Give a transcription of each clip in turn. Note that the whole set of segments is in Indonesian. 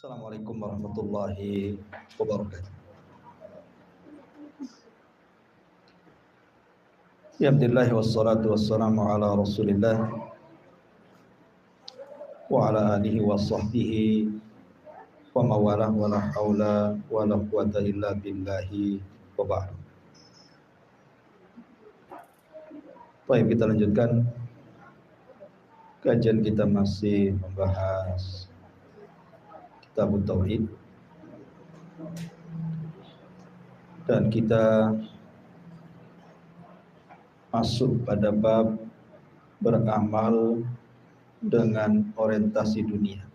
Assalamualaikum warahmatullahi wabarakatuh. Alhamdulillah wassalatu wassalamu ala Rasulillah wa ala alihi wa sahbihi wa mawalah wa la haula wa la quwata illa billahi wa ba'd. Baik, kita lanjutkan kajian kita masih membahas Kitab Tauhid dan kita masuk pada bab beramal dengan orientasi dunia.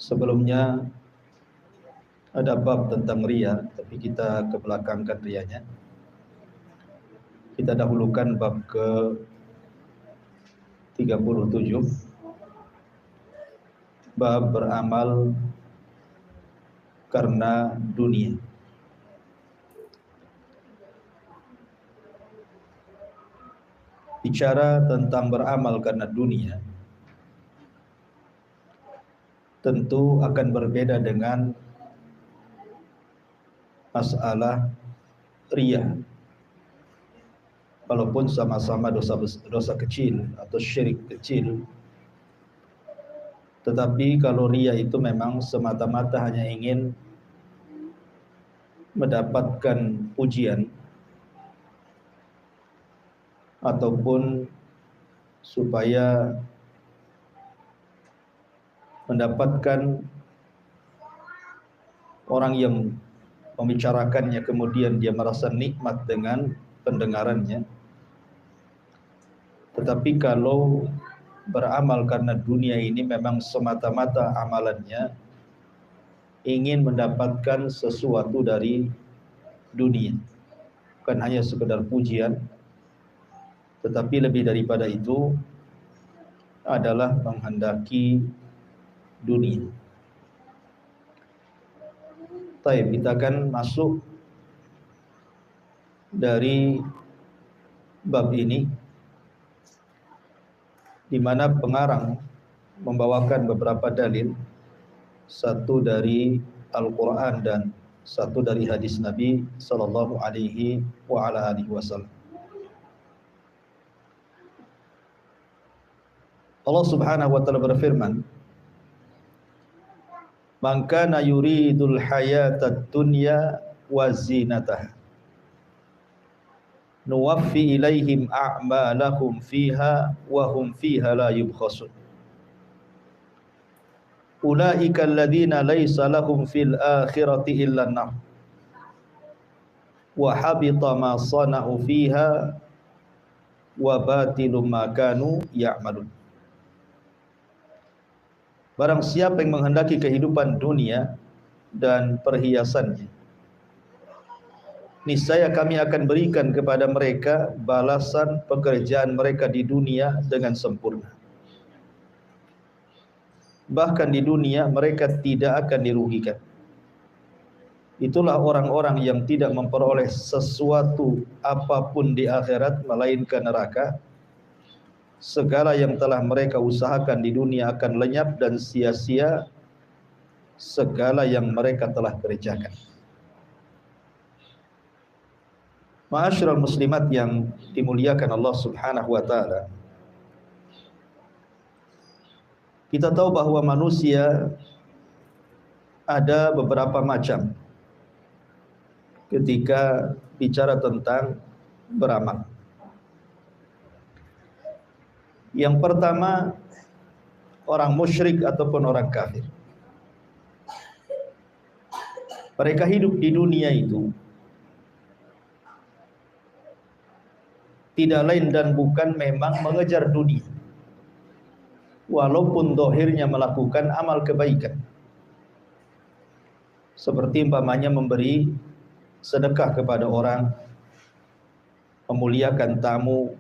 Sebelumnya ada bab tentang riya, tapi kita kebelakangkan riyanya. Kita dahulukan bab ke 37, bab beramal karena dunia. Bicara tentang beramal karena dunia, tentu akan berbeda dengan masalah riya. Walaupun sama-sama dosa kecil atau syirik kecil, tetapi kalau riya itu memang semata-mata hanya ingin mendapatkan pujian ataupun supaya mendapatkan orang yang membicarakannya kemudian dia merasa nikmat dengan pendengarannya. Tetapi kalau beramal karena dunia ini memang semata-mata amalannya ingin mendapatkan sesuatu dari dunia, bukan hanya sekedar pujian, tetapi lebih daripada itu adalah menghendaki dunia. Baik, kita akan masuk dari bab ini, di mana pengarang membawakan beberapa dalil, satu dari Al-Quran dan satu dari hadis Nabi Sallallahu Alaihi Wasallam. Allah Subhanahu wa taala berfirman, "Man kana yuridul hayatad dunya wa zinataha nuwaffi ilaihim a'malahum fiha wa hum fiha la yubkhasun. Ulaika alladziina laysa lahum fil akhirati illa an-nar wa habita ma sana'u fiha wa batilum ma kanu ya'malun." Barang siapa yang menghendaki kehidupan dunia dan perhiasannya, niscaya kami akan berikan kepada mereka balasan pekerjaan mereka di dunia dengan sempurna. Bahkan di dunia mereka tidak akan dirugikan. Itulah orang-orang yang tidak memperoleh sesuatu apapun di akhirat melainkan neraka. Segala yang telah mereka usahakan di dunia akan lenyap dan sia-sia segala yang mereka telah kerjakan. Ma'asyiral muslimat yang dimuliakan Allah Subhanahu wa taala, kita tahu bahwa manusia ada beberapa macam ketika bicara tentang beramal. Yang pertama, orang musyrik ataupun orang kafir. Mereka hidup di dunia itu tidak lain dan bukan memang mengejar dunia, walaupun dohirnya melakukan amal kebaikan, seperti umpamanya memberi sedekah kepada orang, memuliakan tamu,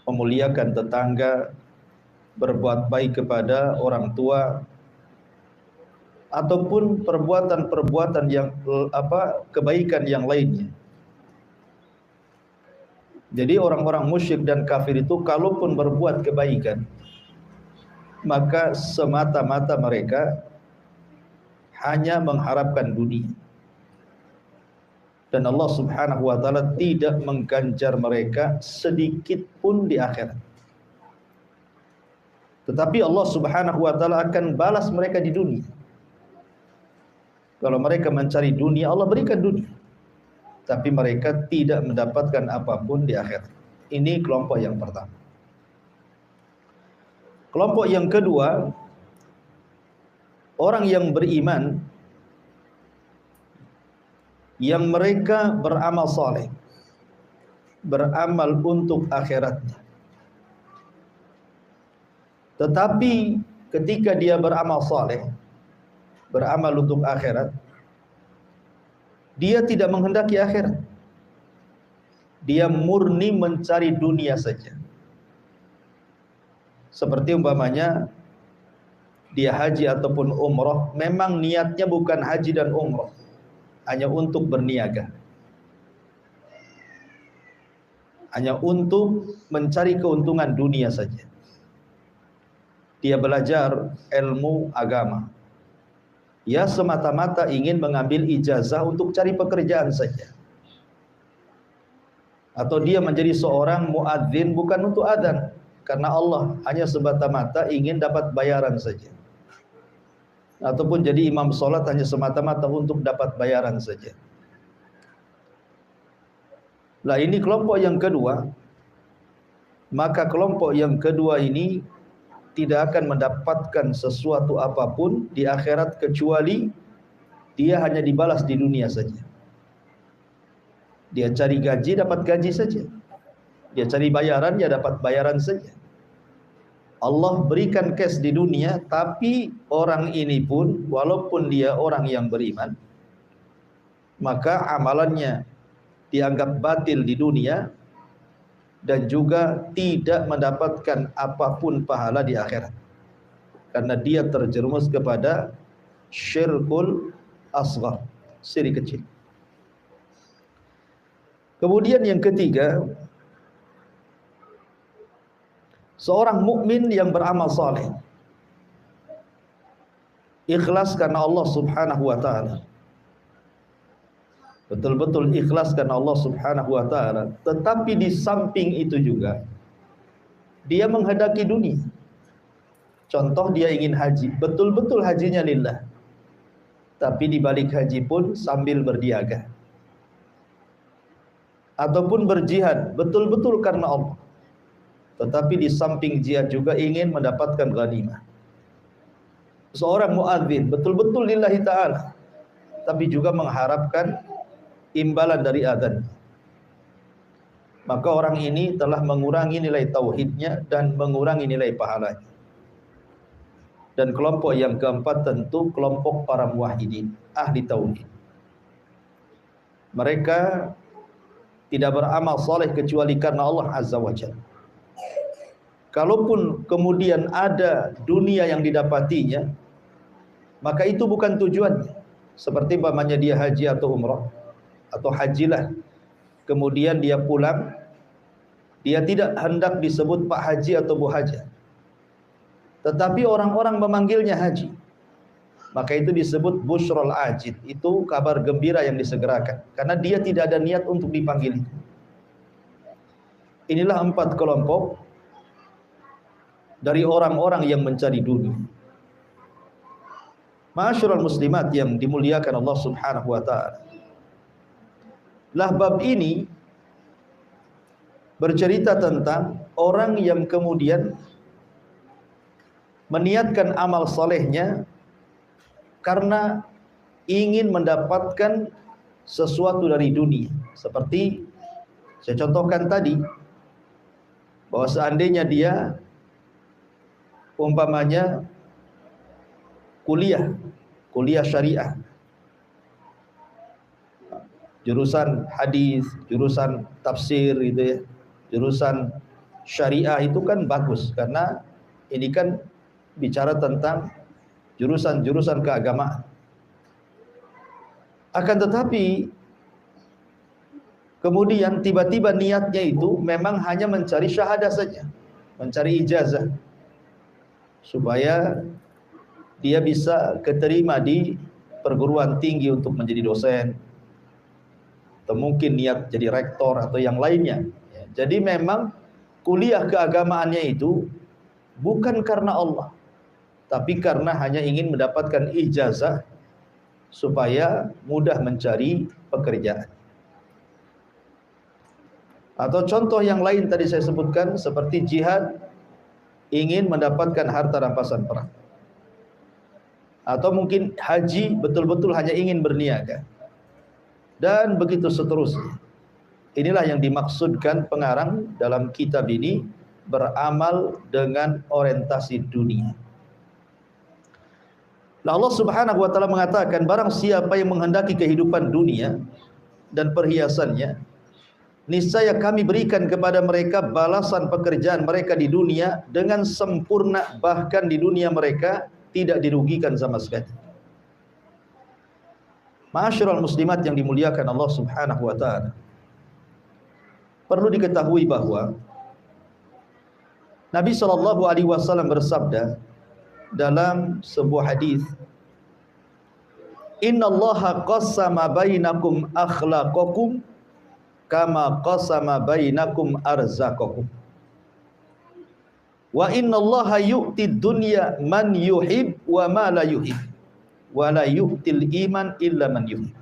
memuliakan tetangga, berbuat baik kepada orang tua, ataupun perbuatan-perbuatan yang kebaikan yang lainnya. Jadi orang-orang musyrik dan kafir itu kalaupun berbuat kebaikan, maka semata-mata mereka hanya mengharapkan dunia. Dan Allah Subhanahu wa taala tidak mengganjar mereka sedikit pun di akhirat. Tetapi Allah Subhanahu wa taala akan balas mereka di dunia. Kalau mereka mencari dunia, Allah berikan dunia. Tapi mereka tidak mendapatkan apapun di akhirat. Ini kelompok yang pertama. Kelompok yang kedua, orang yang beriman yang mereka beramal saleh, beramal untuk akhiratnya. Tetapi ketika dia beramal saleh, beramal untuk akhirat, dia tidak menghendaki akhirat. Dia murni mencari dunia saja. Seperti umpamanya dia haji ataupun umrah, memang niatnya bukan haji dan umrah, hanya untuk berniaga, hanya untuk mencari keuntungan dunia saja. Dia belajar ilmu agama, ya semata-mata ingin mengambil ijazah untuk cari pekerjaan saja. Atau dia menjadi seorang muadzin bukan untuk adzan, karena Allah, hanya semata-mata ingin dapat bayaran saja. Ataupun jadi imam sholat hanya semata-mata untuk dapat bayaran saja. Lah ini kelompok yang kedua. Maka kelompok yang kedua ini tidak akan mendapatkan sesuatu apapun di akhirat kecuali dia hanya dibalas di dunia saja. Dia cari gaji, dapat gaji saja. Dia cari bayaran, ya dapat bayaran saja. Allah berikan cash di dunia, tapi orang ini pun walaupun dia orang yang beriman, maka amalannya dianggap batil di dunia dan juga tidak mendapatkan apapun pahala di akhirat. Karena dia terjerumus kepada syirkul asghar, syirik kecil. Kemudian yang ketiga, seorang mukmin yang beramal saleh, ikhlas karena Allah Subhanahu wa taala. Betul-betul ikhlas karena Allah Subhanahu wa taala, tetapi di samping itu juga dia menghendaki dunia. Contoh, dia ingin haji, betul-betul hajinya lillah. Tapi di balik haji pun sambil berniaga. Ataupun berjihad, betul-betul karena Allah. Tetapi di samping jihad juga ingin mendapatkan ghanimah. Seorang muadzin betul-betul lillahi ta'ala, tapi juga mengharapkan imbalan dari adzan. Maka orang ini telah mengurangi nilai tauhidnya dan mengurangi nilai pahalanya. Dan kelompok yang keempat tentu kelompok para muwahhidin, ahli tauhid. Mereka tidak beramal saleh kecuali karena Allah Azza wa Jalla. Kalaupun kemudian ada dunia yang didapatinya, maka itu bukan tujuannya. Seperti umpamanya dia haji atau umrah, atau hajilah, kemudian dia pulang, dia tidak hendak disebut Pak Haji atau Bu Haja, tetapi orang-orang memanggilnya haji, maka itu disebut busyrul ajid, itu kabar gembira yang disegerakan, karena dia tidak ada niat untuk dipanggil. Inilah 4 kelompok dari orang-orang yang mencari dunia. Ma'asyiral muslimat yang dimuliakan Allah Subhanahu wa taala. Lah bab ini bercerita tentang orang yang kemudian meniatkan amal solehnya karena ingin mendapatkan sesuatu dari dunia. Seperti saya contohkan tadi, bahwa seandainya dia umpamanya kuliah syariah, jurusan hadis, jurusan tafsir gitu ya, jurusan syariah, itu kan bagus karena ini kan bicara tentang jurusan-jurusan keagamaan. Akan tetapi kemudian tiba-tiba niatnya itu memang hanya mencari syahadah saja, mencari ijazah. supaya dia bisa keterima di perguruan tinggi untuk menjadi dosen, atau mungkin niat jadi rektor atau yang lainnya. Jadi memang kuliah keagamaannya itu bukan karena Allah, tapi karena hanya ingin mendapatkan ijazah supaya mudah mencari pekerjaan. Atau contoh yang lain tadi saya sebutkan seperti jihad, ingin mendapatkan harta rampasan perang. Atau mungkin haji, betul-betul hanya ingin berniaga. Dan begitu seterusnya. Inilah yang dimaksudkan pengarang dalam kitab ini, beramal dengan orientasi dunia. Allah Subhanahu wa taala mengatakan, barang siapa yang menghendaki kehidupan dunia dan perhiasannya, niscaya kami berikan kepada mereka balasan pekerjaan mereka di dunia dengan sempurna, bahkan di dunia mereka tidak dirugikan sama sekali. Ma'asyiral muslimat yang dimuliakan Allah Subhanahu wa taala, perlu diketahui bahwa Nabi sallallahu alaihi wasallam bersabda dalam sebuah hadis, "Innallaha qassama bainakum akhlaqakum kama qasama bainakum arzaqakum. Wa innallaha yu'tid dunya man yuhib wa ma la yuhib, wa la yu'til iman illa man yuhib."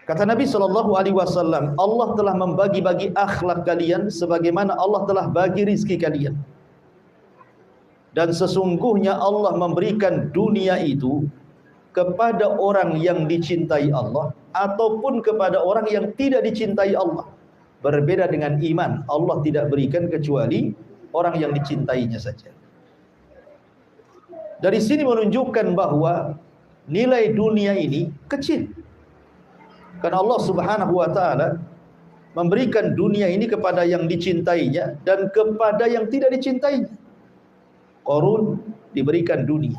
Kata Nabi sallallahu alaihi wasallam, Allah telah membagi-bagi akhlak kalian sebagaimana Allah telah bagi rizki kalian. Dan sesungguhnya Allah memberikan dunia itu kepada orang yang dicintai Allah ataupun kepada orang yang tidak dicintai Allah. Berbeda dengan iman, Allah tidak berikan kecuali orang yang dicintainya saja. Dari sini menunjukkan bahwa nilai dunia ini kecil. Karena Allah Subhanahu wa taala memberikan dunia ini kepada yang dicintainya dan kepada yang tidak dicintainya. Qarun diberikan dunia,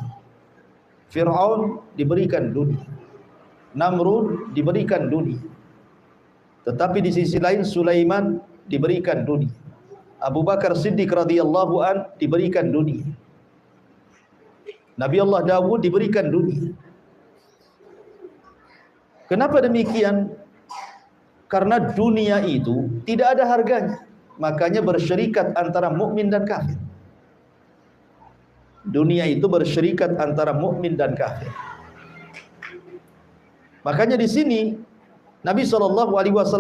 Fir'aun diberikan dunia, Namrud diberikan dunia. Tetapi di sisi lain Sulaiman diberikan dunia, Abu Bakar Siddiq radhiyallahu an diberikan dunia, Nabi Allah Dawud diberikan dunia. Kenapa demikian? Karena dunia itu tidak ada harganya, makanya bersyarikat antara mukmin dan kafir. Dunia itu bersyarikat antara mukmin dan kafir. Makanya di sini Nabi SAW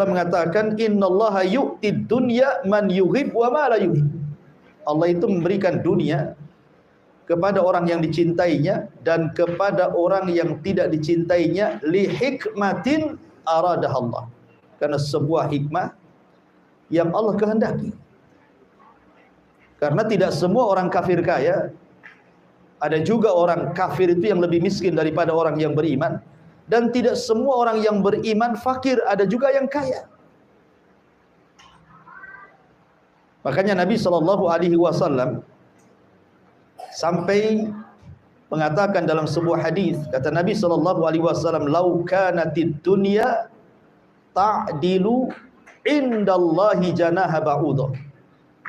mengatakan, innallaha yu'tid dunya man yuhib wa ma la yuhib. Allah itu memberikan dunia kepada orang yang dicintainya dan kepada orang yang tidak dicintainya, li hikmatin aradahallah, karena sebuah hikmah yang Allah kehendaki. Karena tidak semua orang kafir kaya, ada juga orang kafir itu yang lebih miskin daripada orang yang beriman. Dan tidak semua orang yang beriman fakir, ada juga yang kaya. Makanya Nabi SAW sampai mengatakan dalam sebuah hadis, kata Nabi SAW, "Lau kanatid dunya ta'dilu indallahi janaha ba'udah,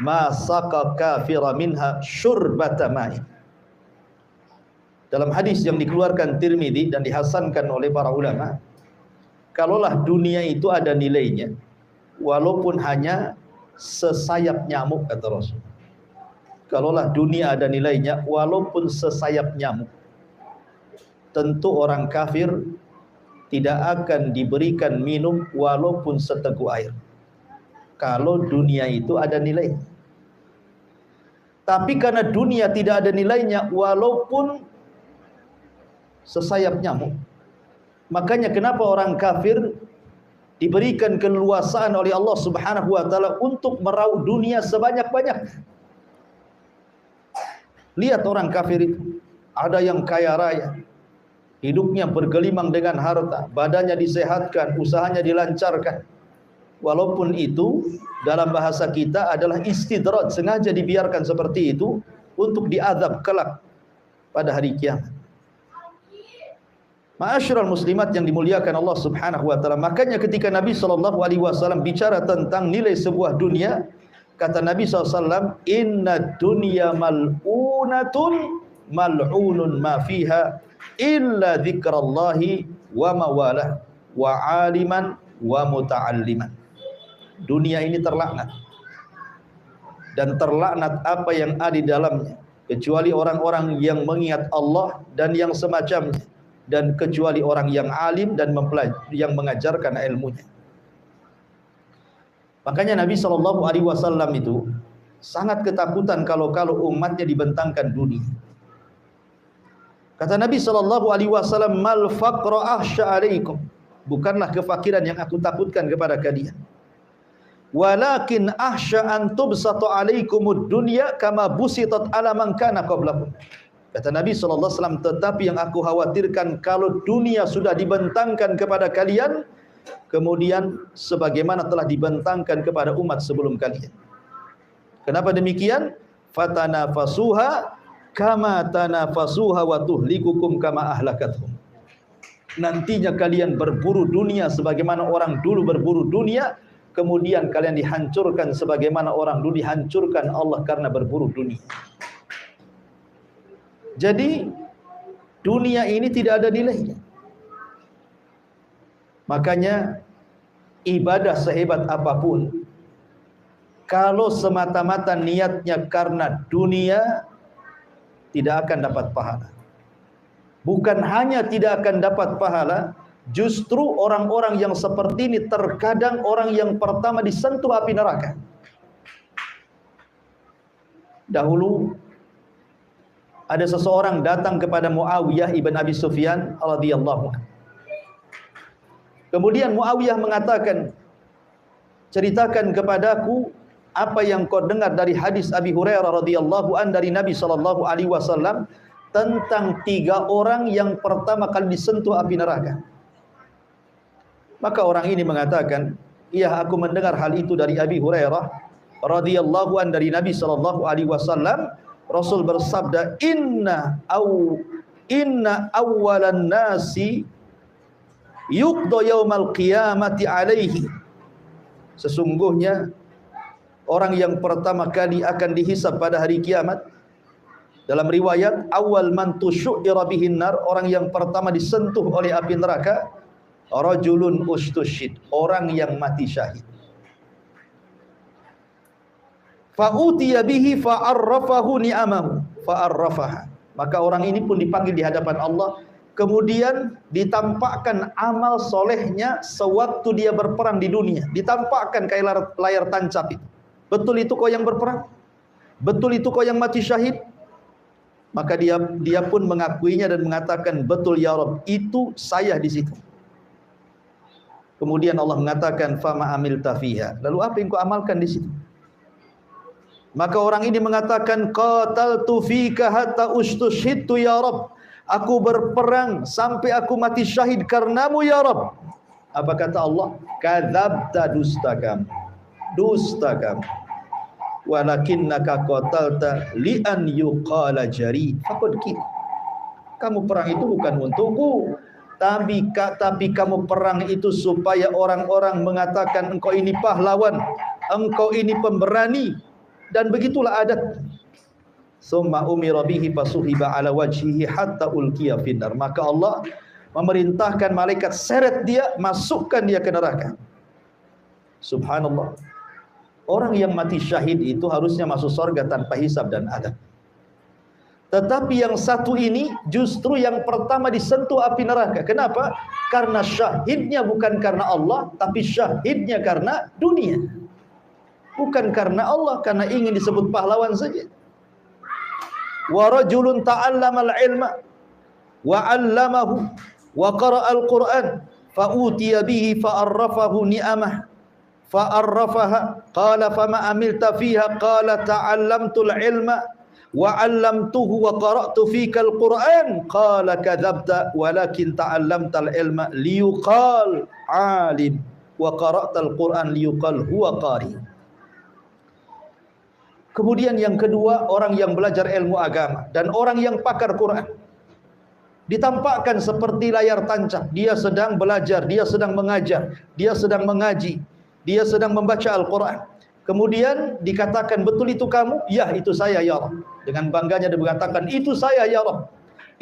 ma saqa kafira minha syurbata ma'in." Dalam hadis yang dikeluarkan Tirmidzi dan dihasankan oleh para ulama, kalaulah dunia itu ada nilainya, walaupun hanya sesayap nyamuk, kata Rasul. Kalaulah dunia ada nilainya, walaupun sesayap nyamuk, tentu orang kafir tidak akan diberikan minum walaupun seteguk air. Kalau dunia itu ada nilai. Tapi karena dunia tidak ada nilainya, walaupun sesayap nyamuk, makanya kenapa orang kafir diberikan keleluasaan oleh Allah Subhanahu wa taala untuk meraup dunia sebanyak-banyak. Lihat orang kafir itu, ada yang kaya raya, hidupnya bergelimang dengan harta, badannya disehatkan, usahanya dilancarkan. Walaupun itu dalam bahasa kita adalah istidraj, sengaja dibiarkan seperti itu untuk diazab kelak pada hari kiamat. Ma'asyiral muslimat yang dimuliakan Allah Subhanahu wa taala, makanya ketika Nabi SAW bicara tentang nilai sebuah dunia, Kata Nabi SAW, inna dunya mal'unatun mal'unun ma fiha illa dzikrallahi wa mawalah wa aliman wa muta'alliman. Dunia ini terlaknat, dan terlaknat apa yang ada di dalamnya, kecuali orang-orang yang mengingat Allah dan yang semacamnya, dan kecuali orang yang alim dan yang mengajarkan ilmunya. Makanya Nabi SAW itu sangat ketakutan kalau umatnya dibentangkan dunia. Kata Nabi SAW, mal faqra ahsya alaikum, bukanlah kefakiran yang aku takutkan kepada kalian, walakin ahsya an tubsata alaikumud dunya kama busitat ala man kana qablakum. Kata Nabi SAW, tetapi yang aku khawatirkan kalau dunia sudah dibentangkan kepada kalian, kemudian sebagaimana telah dibentangkan kepada umat sebelum kalian. Kenapa demikian? Fatanafasuha kama tanafasuha wa tuhlikukum kama ahlakathum. Nantinya kalian berburu dunia sebagaimana orang dulu berburu dunia, kemudian kalian dihancurkan sebagaimana orang dulu dihancurkan Allah karena berburu dunia. Jadi dunia ini tidak ada nilainya. Makanya ibadah sehebat apapun, kalau semata-mata niatnya karena dunia, tidak akan dapat pahala. Bukan hanya tidak akan dapat pahala, justru orang-orang yang seperti ini terkadang orang yang pertama disentuh api neraka. Dahulu ada seseorang datang kepada Muawiyah ibn Abi Sufyan radhiyallahu anhu. Kemudian Muawiyah mengatakan, ceritakan kepadaku apa yang kau dengar dari hadis Abi Hurairah radhiyallahu an dari Nabi SAW tentang 3 orang yang pertama kali disentuh api neraka. Maka orang ini mengatakan, iya, aku mendengar hal itu dari Abi Hurairah radhiyallahu an dari Nabi SAW. Rasul bersabda, inna awwalan nasi yuqda yaumal qiyamati alaihi. Sesungguhnya orang yang pertama kali akan dihisab pada hari kiamat, dalam riwayat awal man tusyira bihin nar, orang yang pertama disentuh oleh api neraka, rajulun ustushid, orang yang mati syahid. Fa'utiya bihi fa'arrafahu ni'amahu fa'arrafaha. Maka orang ini pun dipanggil di hadapan Allah, kemudian ditampakkan amal solehnya sewaktu dia berperang di dunia. Ditampakkan kayak layar tancap itu. Betul itu kau yang berperang? Betul itu kau yang mati syahid? Maka dia pun mengakuinya dan mengatakan, betul ya Rabb, itu saya di situ. Kemudian Allah mengatakan, fama amilta fiha. Lalu apa yang kau amalkan di situ? Maka orang ini mengatakan, qataltu fika hatta ustushhidtu ya Rabb. Aku berperang sampai aku mati syahid karenamu ya Rabb. Apa kata Allah? Kadzabta, dusta kamu. Dusta kamu. Walakinnaka qatalta li'an yuqala jari. Faqad qil. Kamu perang itu bukan untukku, tapi kamu perang itu supaya orang-orang mengatakan engkau ini pahlawan, engkau ini pemberani. Dan begitulah adat. Summa umira bihi fasuhiba ala wajhihi hatta ulqiya finnar. Maka Allah memerintahkan malaikat seret dia, masukkan dia ke neraka. Subhanallah. Orang yang mati syahid itu harusnya masuk surga tanpa hisab dan adab. Tetapi yang satu ini justru yang pertama disentuh api neraka. Kenapa? Karena syahidnya bukan karena Allah, tapi syahidnya karena dunia. Bukan karena Allah, karena ingin disebut pahlawan saja. Wa rajulun ta'allamal ilma wa 'allamahu wa qara'al Qur'an fa utiya bihi fa arrafahu ni'amah fa arrafaha qala fama amilta fiha qala ta'allamtul ilma wa 'allamtuhu wa qara'tu fikal Qur'an qala kadzabta walakin ta'allamtal ilma liyuqal 'alim wa qara'tal Qur'an liyuqal huwa qari. Kemudian yang kedua, orang yang belajar ilmu agama dan orang yang pakar Quran. Ditampakkan seperti layar tancap. Dia sedang belajar, dia sedang mengajar, dia sedang mengaji, dia sedang membaca Al-Quran. Kemudian dikatakan, betul itu kamu? Ya, itu saya ya Rabb. Dengan bangganya dia mengatakan, itu saya ya Rabb.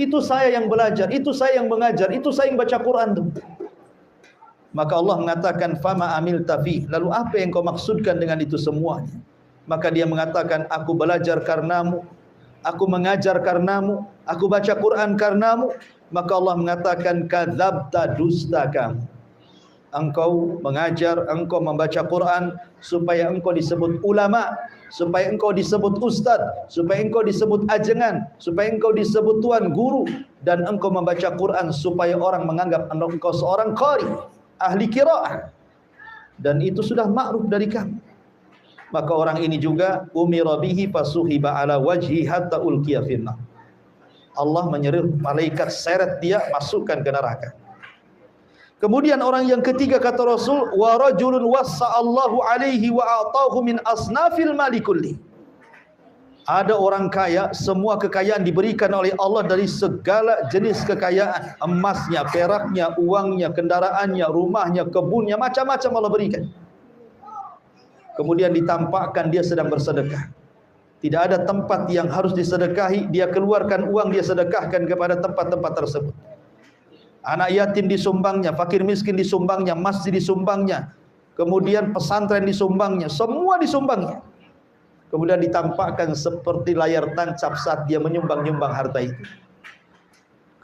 Itu saya yang belajar, itu saya yang mengajar, itu saya yang baca Quran. Maka Allah mengatakan, fama amil tafi. Lalu apa yang kau maksudkan dengan itu semuanya? Maka dia mengatakan, aku belajar karenamu, aku mengajar karenamu, aku baca Quran karenamu. Maka Allah mengatakan, kadzabta, dusta kamu. Engkau mengajar, engkau membaca Quran supaya engkau disebut ulama, supaya engkau disebut ustaz, supaya engkau disebut ajengan, supaya engkau disebut tuan guru, dan engkau membaca Quran supaya orang menganggap engkau seorang qari, ahli qiraah, dan itu sudah ma'ruf dari kamu. Maka orang ini juga umira bihi fasuhiba ala wajhi hatta ulqiya finnar. Allah menyuruh malaikat seret dia, masukkan ke neraka. Kemudian orang yang ketiga kata Rasul, wa rajulun wassa'allahu alaihi wa a'tahu min asnafil mali kulli. Ada orang kaya, semua kekayaan diberikan oleh Allah dari segala jenis kekayaan, emasnya, peraknya, uangnya, kendaraannya, rumahnya, kebunnya, macam-macam Allah berikan. Kemudian ditampakkan dia sedang bersedekah. Tidak ada tempat yang harus disedekahi, dia keluarkan uang, dia sedekahkan kepada tempat-tempat tersebut. Anak yatim disumbangnya, fakir miskin disumbangnya, masjid disumbangnya, kemudian pesantren disumbangnya, semua disumbangnya. Kemudian ditampakkan seperti layar tancap saat dia menyumbang-nyumbang harta itu.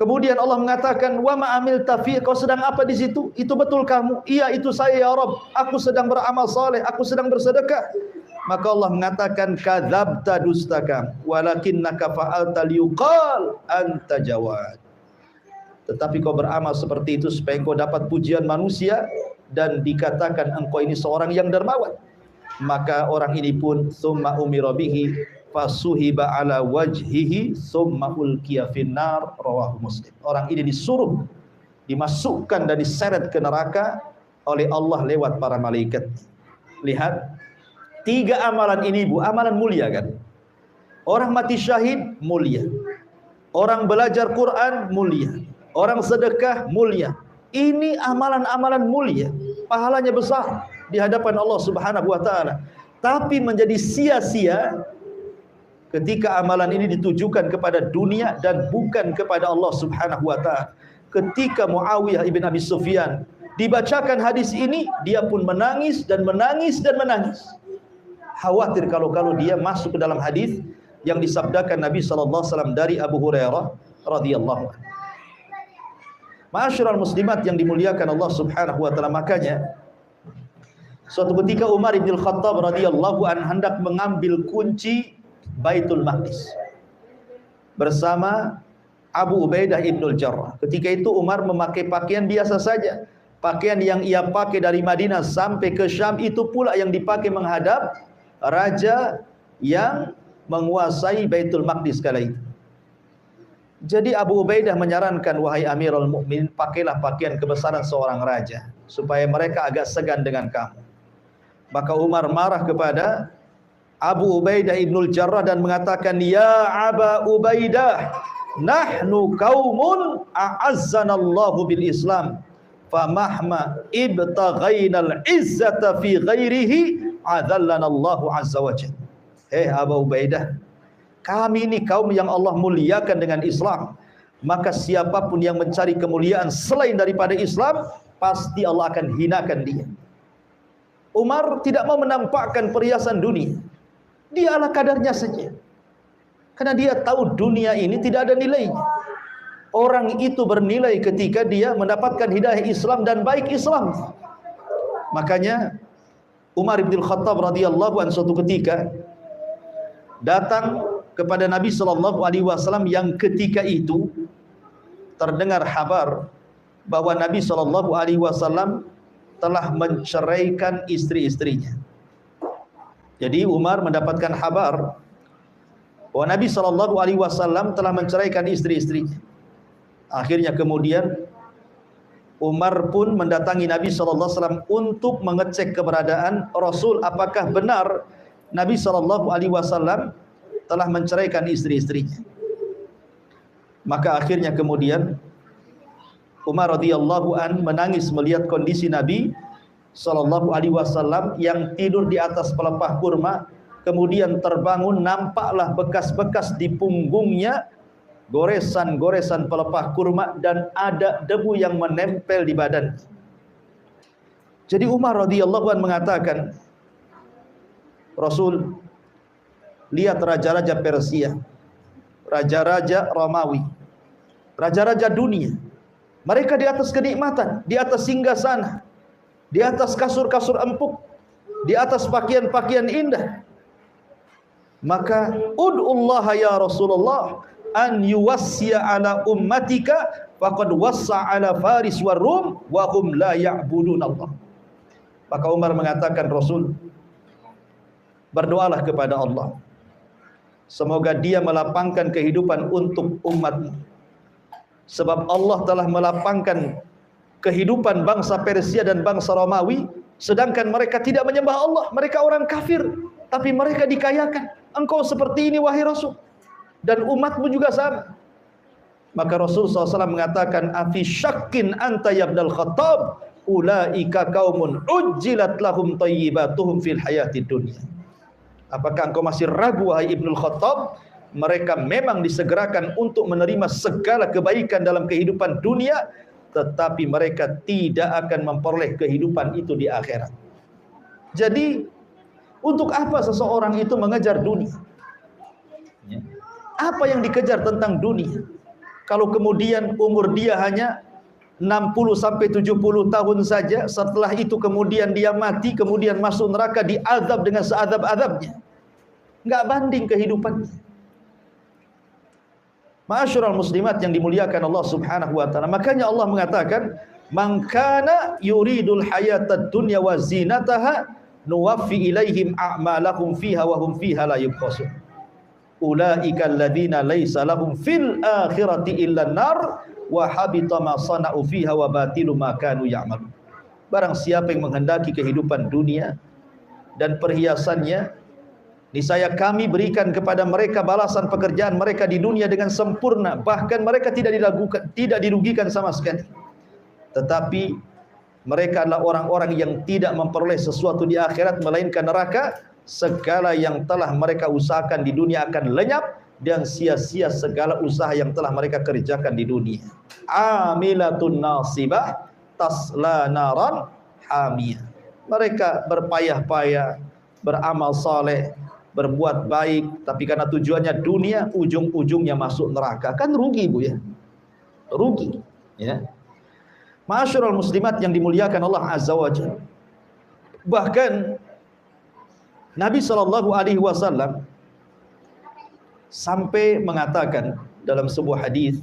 Kemudian Allah mengatakan, wa ma amil tafi, kau sedang apa di situ? Itu betul kamu? Iya, itu saya ya Rabb. Aku sedang beramal saleh, aku sedang bersedekah. Maka Allah mengatakan, kadzabta, dusta kamu, walakinnaka fa'alta liyuqal anta jawad. Tetapi kau beramal seperti itu supaya engkau dapat pujian manusia dan dikatakan engkau ini seorang yang dermawan. Maka orang ini pun summa umira bihi fasuhiba ala wajhihi summa ulqiya finnar, rawahu Muslim. Orang ini disuruh dimasukkan dan diseret ke neraka oleh Allah lewat para malaikat. Lihat, 3 amalan ini Bu, amalan mulia kan? Orang mati syahid mulia, orang belajar Quran mulia, orang sedekah mulia. Ini amalan-amalan mulia, pahalanya besar di hadapan Allah Subhanahu wa taala. Tapi menjadi sia-sia ketika amalan ini ditujukan kepada dunia dan bukan kepada Allah Subhanahu wa taala. Ketika Muawiyah ibn Abi Sufyan dibacakan hadis ini, dia pun menangis dan menangis dan menangis. Khawatir kalau dia masuk ke dalam hadis yang disabdakan Nabi sallallahu alaihi wasallam dari Abu Hurairah radhiyallahu anhu. Ma'asyiral muslimat yang dimuliakan Allah Subhanahu wa taala, makanya suatu ketika Umar bin Khattab radhiyallahu anhu hendak mengambil kunci Baitul Maqdis bersama Abu Ubaidah ibnul Jarrah. Ketika itu Umar memakai pakaian biasa saja. Pakaian yang ia pakai dari Madinah sampai ke Syam itu pula yang dipakai menghadap raja yang menguasai Baitul Maqdis kala itu. Jadi Abu Ubaidah menyarankan, wahai Amirul Mukminin, pakailah pakaian kebesaran seorang raja supaya mereka agak segan dengan kamu. Maka Umar marah kepada Abu Ubaidah ibnul Jarrah dan mengatakan, ya Aba Ubaidah, nahnu qaumun a'azzanallahu bil Islam, famahma ibtaghainal izzata fi ghairihi adallanallahu azza wajalla. Hei Abu Ubaidah, kami ini kaum yang Allah muliakan dengan Islam, maka siapapun yang mencari kemuliaan selain daripada Islam, pasti Allah akan hinakan dia. Umar tidak mau menampakkan perhiasan dunia, dia ala kadarnya saja, karena dia tahu dunia ini tidak ada nilainya. Orang itu bernilai ketika dia mendapatkan hidayah Islam dan baik Islam. Makanya Umar bin Khattab radhiyallahu anhu suatu ketika datang kepada Nabi sallallahu alaihi wasallam yang ketika itu terdengar kabar bahwa Nabi sallallahu alaihi wasallam telah menceraikan istri-istrinya. Jadi Umar mendapatkan kabar bahwa Nabi sallallahu alaihi wasallam telah menceraikan istri-istrinya. Akhirnya kemudian Umar pun mendatangi Nabi sallallahu alaihi wasallam untuk mengecek keberadaan Rasul, apakah benar Nabi sallallahu alaihi wasallam telah menceraikan istri-istrinya. Maka akhirnya kemudian Umar radhiyallahu an menangis melihat kondisi Nabi sallallahu alaihi wasallam yang tidur di atas pelepah kurma, kemudian terbangun, nampaklah bekas-bekas di punggungnya, goresan-goresan pelepah kurma, dan ada debu yang menempel di badan. Jadi Umar radhiyallahu anhu mengatakan, Rasul, lihat raja-raja Persia, raja-raja Romawi, raja-raja dunia, mereka di atas kenikmatan, di atas singgasana, di atas kasur-kasur empuk, di atas pakaian-pakaian indah. Maka ud'ullaha ya Rasulullah an yuwassiya ala ummatika faqad wassa ala Faris war Rum wa hum la ya'budun Allah. Maka Umar mengatakan, Rasul, berdoalah kepada Allah, semoga dia melapangkan kehidupan untuk umatmu. Sebab Allah telah melapangkan kehidupan bangsa Persia dan bangsa Romawi, sedangkan mereka tidak menyembah Allah. Mereka orang kafir, tapi mereka dikayakan. Engkau seperti ini wahai Rasul, dan umatmu juga sama. Maka Rasul SAW mengatakan, afi syakkin anta ya Ibnul Khattab, ulaika qaumun ujjilat lahum thayyibatuhum fil hayatid dunya. Apakah engkau masih ragu wahai Ibnul Khattab? Mereka memang disegerakan untuk menerima segala kebaikan dalam kehidupan dunia, tetapi mereka tidak akan memperoleh kehidupan itu di akhirat. Jadi, untuk apa seseorang itu mengejar dunia? Apa yang dikejar tentang dunia? Kalau kemudian umur dia hanya 60-70 tahun saja, setelah itu kemudian dia mati, kemudian masuk neraka, diazab dengan seazab-azabnya. Enggak banding kehidupannya. Ma'asyiral muslimat yang dimuliakan Allah Subhanahu wa taala. Makanya Allah mengatakan, "Man kana yuridul hayatad dunya wa zinataha nuwaffi ilaihim a'malahum fiha wa hum fiha la yubkhasun. Ulaika alladziina laisa lahum fil akhirati illa an-nar wa habita ma sana'u fiha wa batilu ma kanu ya'malun." Barang siapa yang menghendaki kehidupan dunia dan perhiasannya, niscaya kami berikan kepada mereka balasan pekerjaan mereka di dunia dengan sempurna, bahkan mereka tidak dirugikan sama sekali. Tetapi mereka adalah orang-orang yang tidak memperoleh sesuatu di akhirat melainkan neraka. Segala yang telah mereka usahakan di dunia akan lenyap, dan sia-sia segala usaha yang telah mereka kerjakan di dunia. Amilatun nasibah tasla naran hamiyah. Mereka berpayah-payah, beramal saleh, berbuat baik, tapi karena tujuannya dunia, ujung-ujungnya masuk neraka. Kan rugi, Bu, ya? Rugi, ya. Ma'asyiral muslimat yang dimuliakan Allah Azza wa Jalla. Bahkan Nabi sallallahu alaihi wasallam sampai mengatakan dalam sebuah hadis,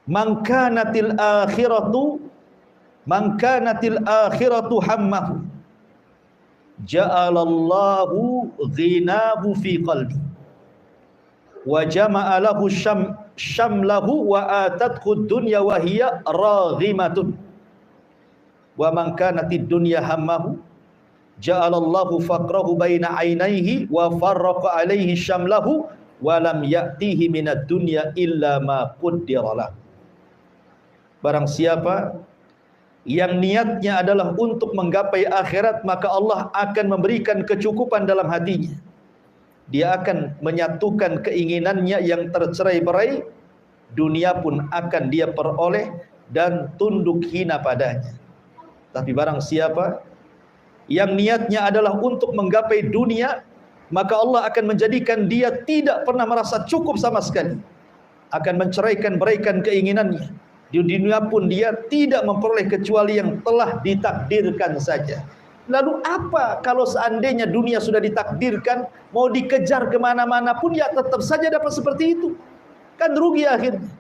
"Man kanatil akhiratu hammahu, ja'alallahu ghinahu fi qalbi wa jama'a lahu syamlahu wa atathu dunya wa hiya raghimatun wa man kanatid dunya hammahu ja'alallahu faqrahu baina ainaihi wa farraqa alaihi syamlahu wa lam ya'tihi minad dunya illa ma qaddara lahu." Barang siapa yang niatnya adalah untuk menggapai akhirat, maka Allah akan memberikan kecukupan dalam hatinya. Dia akan menyatukan keinginannya yang tercerai-berai, dunia pun akan dia peroleh dan tunduk hina padanya. Tapi barang siapa yang niatnya adalah untuk menggapai dunia, maka Allah akan menjadikan dia tidak pernah merasa cukup sama sekali, akan menceraikan-beraikan keinginannya. Di dunia pun dia tidak memperoleh kecuali yang telah ditakdirkan saja. Lalu apa kalau seandainya dunia sudah ditakdirkan, mau dikejar kemana-mana pun ya tetap saja dapat seperti itu? Kan rugi akhirnya.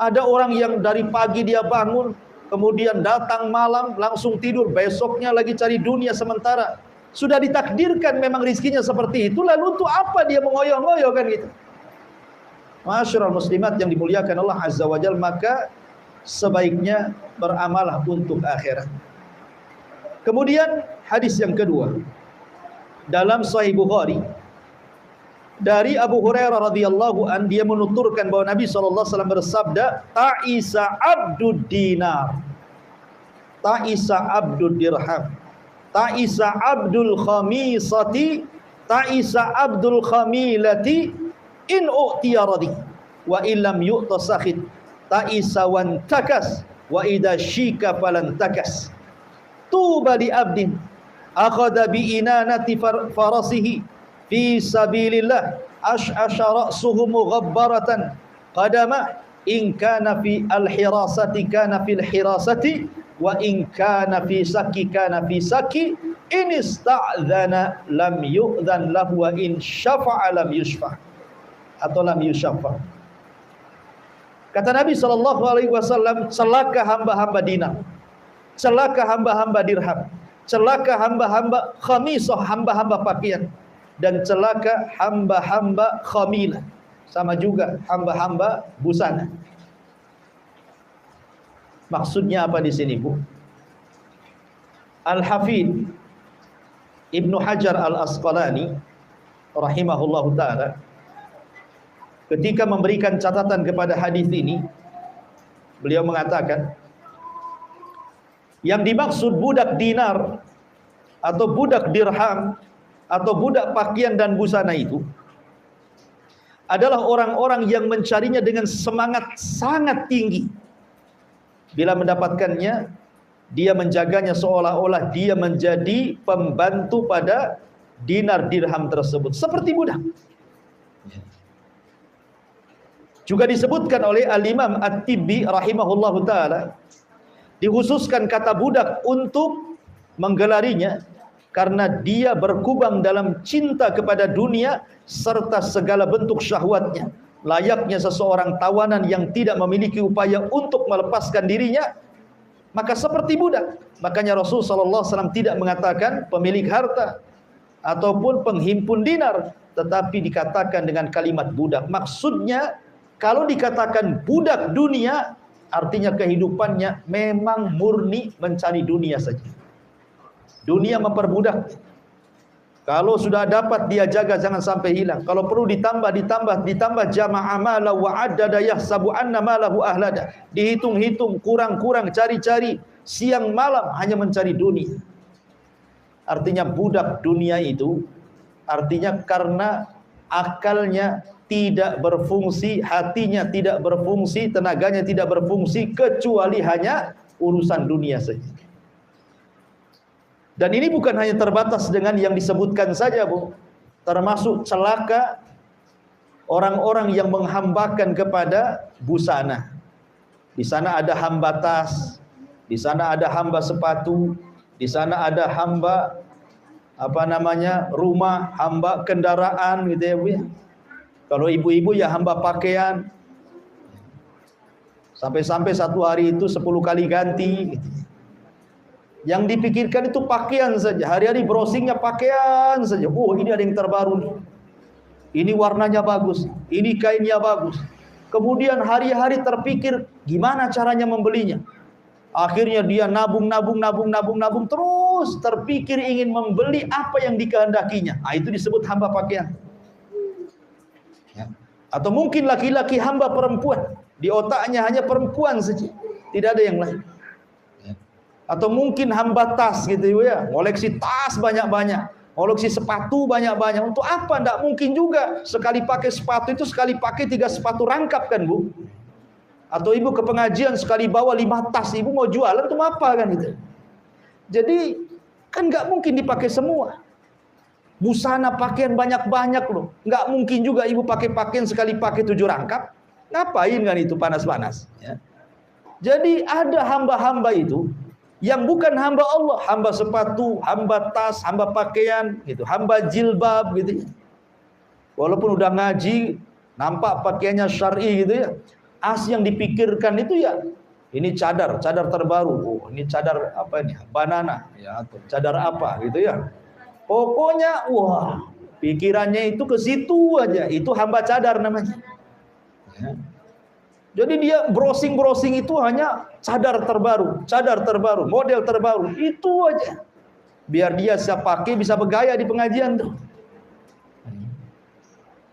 Ada orang yang dari pagi dia bangun, kemudian datang malam, langsung tidur, besoknya lagi cari dunia sementara. Sudah ditakdirkan memang rizkinya seperti itu, lalu untuk apa dia mengoyoh-ngoyoh kan gitu? Ma'asyiral muslimat yang dimuliakan Allah Azza wa Jalla, maka sebaiknya beramalah untuk akhirat. Kemudian hadis yang kedua dalam Sahih Bukhari dari Abu Hurairah radhiyallahu an, dia menuturkan bahwa Nabi sallallahu alaihi wasallam bersabda, "Ta'isa abdud dinar ta'isa abdul dirham, ta'isa abdul khamisati, ta'isa abdul khamilati, in u'tiya radhi wa illam yu'ta sakhit, ta'isa wan takas wa idza syika falan takas. Tuba li abdin akhadha bi inanati farasihi fi sabilillah ash'asha ra'suhu mughabbaratan qadama in kana fi al-hirasati kana fil hirasati wa in kana fi saki kana fi saki in ista'dzana lam yu'dzan lahu wa in syafa'a lam yushfa' atau lam yushaffa'. Kata Nabi SAW, celaka hamba-hamba dinar, celaka hamba-hamba dirham, celaka hamba-hamba khamisah, hamba-hamba pakaian, dan celaka hamba-hamba khamilah, sama juga hamba-hamba busana. Maksudnya apa di sini, Bu? Al-Hafidh Ibnu Hajar Al-Asqalani rahimahullahu ta'ala ketika memberikan catatan kepada hadis ini, beliau mengatakan yang dimaksud budak dinar atau budak dirham atau budak pakaian dan busana itu adalah orang-orang yang mencarinya dengan semangat sangat tinggi. Bila mendapatkannya, dia menjaganya seolah-olah dia menjadi pembantu pada dinar dirham tersebut, seperti budak. Juga disebutkan oleh Al-Imam At-Tibbi rahimahullahu ta'ala, dikhususkan kata budak untuk menggelarinya karena dia berkubang dalam cinta kepada dunia serta segala bentuk syahwatnya, layaknya seseorang tawanan yang tidak memiliki upaya untuk melepaskan dirinya, maka seperti budak. Makanya Rasul SAW tidak mengatakan pemilik harta ataupun penghimpun dinar, tetapi dikatakan dengan kalimat budak. Maksudnya kalau dikatakan budak dunia, artinya kehidupannya memang murni mencari dunia saja. Dunia memperbudak. Kalau sudah dapat dia jaga, jangan sampai hilang. Kalau perlu ditambah jama'a mala wa addada yahsabu anna malahu ahlada. Dihitung-hitung, kurang-kurang, cari-cari, siang malam hanya mencari dunia. Artinya budak dunia itu, artinya karena akalnya tidak berfungsi, hatinya tidak berfungsi, tenaganya tidak berfungsi, kecuali hanya urusan dunia saja. Dan ini bukan hanya terbatas dengan yang disebutkan saja, Bu. Termasuk celaka orang-orang yang menghambakan kepada busana. Di sana ada hamba tas, di sana ada hamba sepatu, di sana ada hamba rumah, hamba kendaraan gitu ya, Bu. Kalau ibu-ibu ya hamba pakaian. Sampai-sampai satu hari itu 10 kali ganti gitu. Yang dipikirkan itu pakaian saja. Hari-hari browsingnya pakaian saja. Oh, ini ada yang terbaru nih. Ini warnanya bagus. Ini kainnya bagus. Kemudian hari-hari terpikir gimana caranya membelinya. Akhirnya dia nabung terus terpikir ingin membeli apa yang dikehendakinya. Itu disebut hamba pakaian. Ya. Atau mungkin laki-laki hamba perempuan. Di otaknya hanya perempuan saja. Tidak ada yang lain. Atau mungkin hamba tas gitu ya, koleksi tas banyak-banyak, koleksi sepatu banyak-banyak. Untuk apa? Tidak mungkin juga sekali pakai sepatu itu sekali pakai 3 sepatu rangkap kan, Bu? Atau ibu ke pengajian sekali bawa 5 tas, ibu mau jualan tuh apa kan itu? Jadi kan nggak mungkin dipakai semua. Busana pakaian banyak-banyak loh, nggak mungkin juga ibu pakai pakaian sekali pakai 7 rangkap. Ngapain kan itu panas-panas? Ya. Jadi ada hamba-hamba itu yang bukan hamba Allah, hamba sepatu, hamba tas, hamba pakaian, gitu, hamba jilbab, gitu. Walaupun udah ngaji, nampak pakaiannya syar'i, gitu ya. Yang dipikirkan itu ya, ini cadar terbaru, oh, ini cadar apa ini, banana, ya, atau cadar apa, gitu ya. Pokoknya, wah, pikirannya itu ke situ aja. Itu hamba cadar namanya. Ya. Jadi dia browsing itu hanya cadar terbaru, model terbaru, itu aja. Biar dia siap pakai, bisa bergaya di pengajian tuh.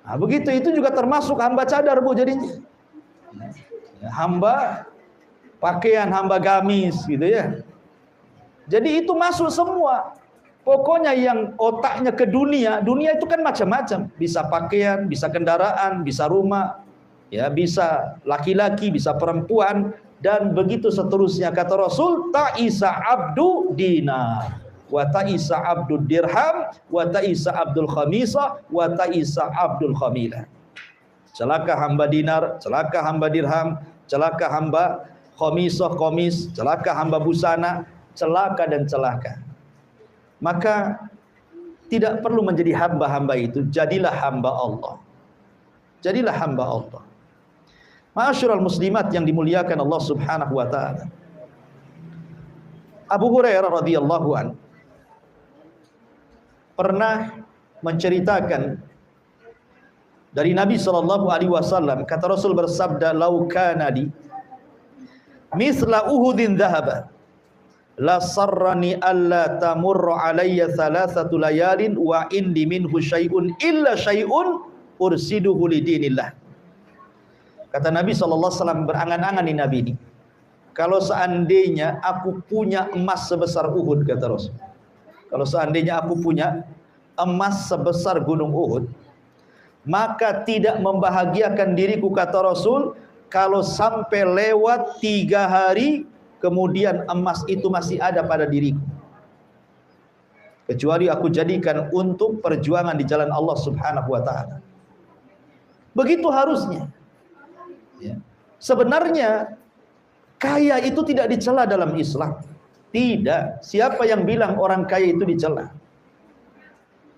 Nah, begitu itu juga termasuk hamba cadar, Bu, jadinya. Hamba pakaian, hamba gamis gitu ya. Jadi itu masuk semua. Pokoknya yang otaknya ke dunia, dunia itu kan macam-macam. Bisa pakaian, bisa kendaraan, bisa rumah, ya, bisa laki-laki, bisa perempuan, dan begitu seterusnya. Kata Rasul, ta'isa abdu dinar, wa ta'isa abdul dirham, wa ta'isa abdul khamisah, wa ta'isa abdul khamilah. Celaka hamba dinar, celaka hamba dirham, celaka hamba khamisah, komis, celaka hamba busana, celaka dan celaka. Maka tidak perlu menjadi hamba-hamba itu, jadilah hamba Allah. Jadilah hamba Allah. Ma'asyiral muslimat yang dimuliakan Allah Subhanahu wa taala. Abu Hurairah radhiyallahu an pernah menceritakan dari Nabi sallallahu alaihi wasallam, kata Rasul bersabda, "Lau kana di misla Uhudin dhahaba la sarrani alla tamurra alayya thalathatu layalin wa indi minhu syai'un illa syai'un ursiduhu lidinillah." Kata Nabi SAW, berangan-angan di Nabi ini, kalau seandainya aku punya emas sebesar Uhud, kata Rasul, kalau seandainya aku punya emas sebesar gunung Uhud, maka tidak membahagiakan diriku, kata Rasul, kalau sampai lewat 3 hari kemudian emas itu masih ada pada diriku, kecuali aku jadikan untuk perjuangan di jalan Allah Subhanahu wa taala. Begitu harusnya. Ya. Sebenarnya kaya itu tidak dicela dalam Islam. Tidak. Siapa yang bilang orang kaya itu dicela?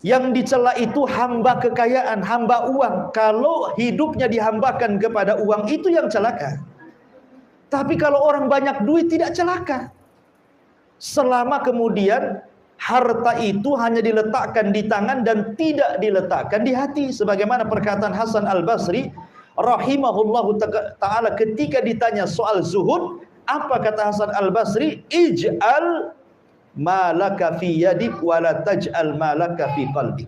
Yang dicela itu hamba kekayaan, hamba uang. Kalau hidupnya dihambakan kepada uang, itu yang celaka. Tapi kalau orang banyak duit tidak celaka, selama kemudian harta itu hanya diletakkan di tangan dan tidak diletakkan di hati. Sebagaimana perkataan Hasan Al-Basri rahimahullahu ta'ala ketika ditanya soal zuhud, apa kata Hasan Al-Basri? Ij'al malaka fi yadik wala taj'al malaka fi qalbik.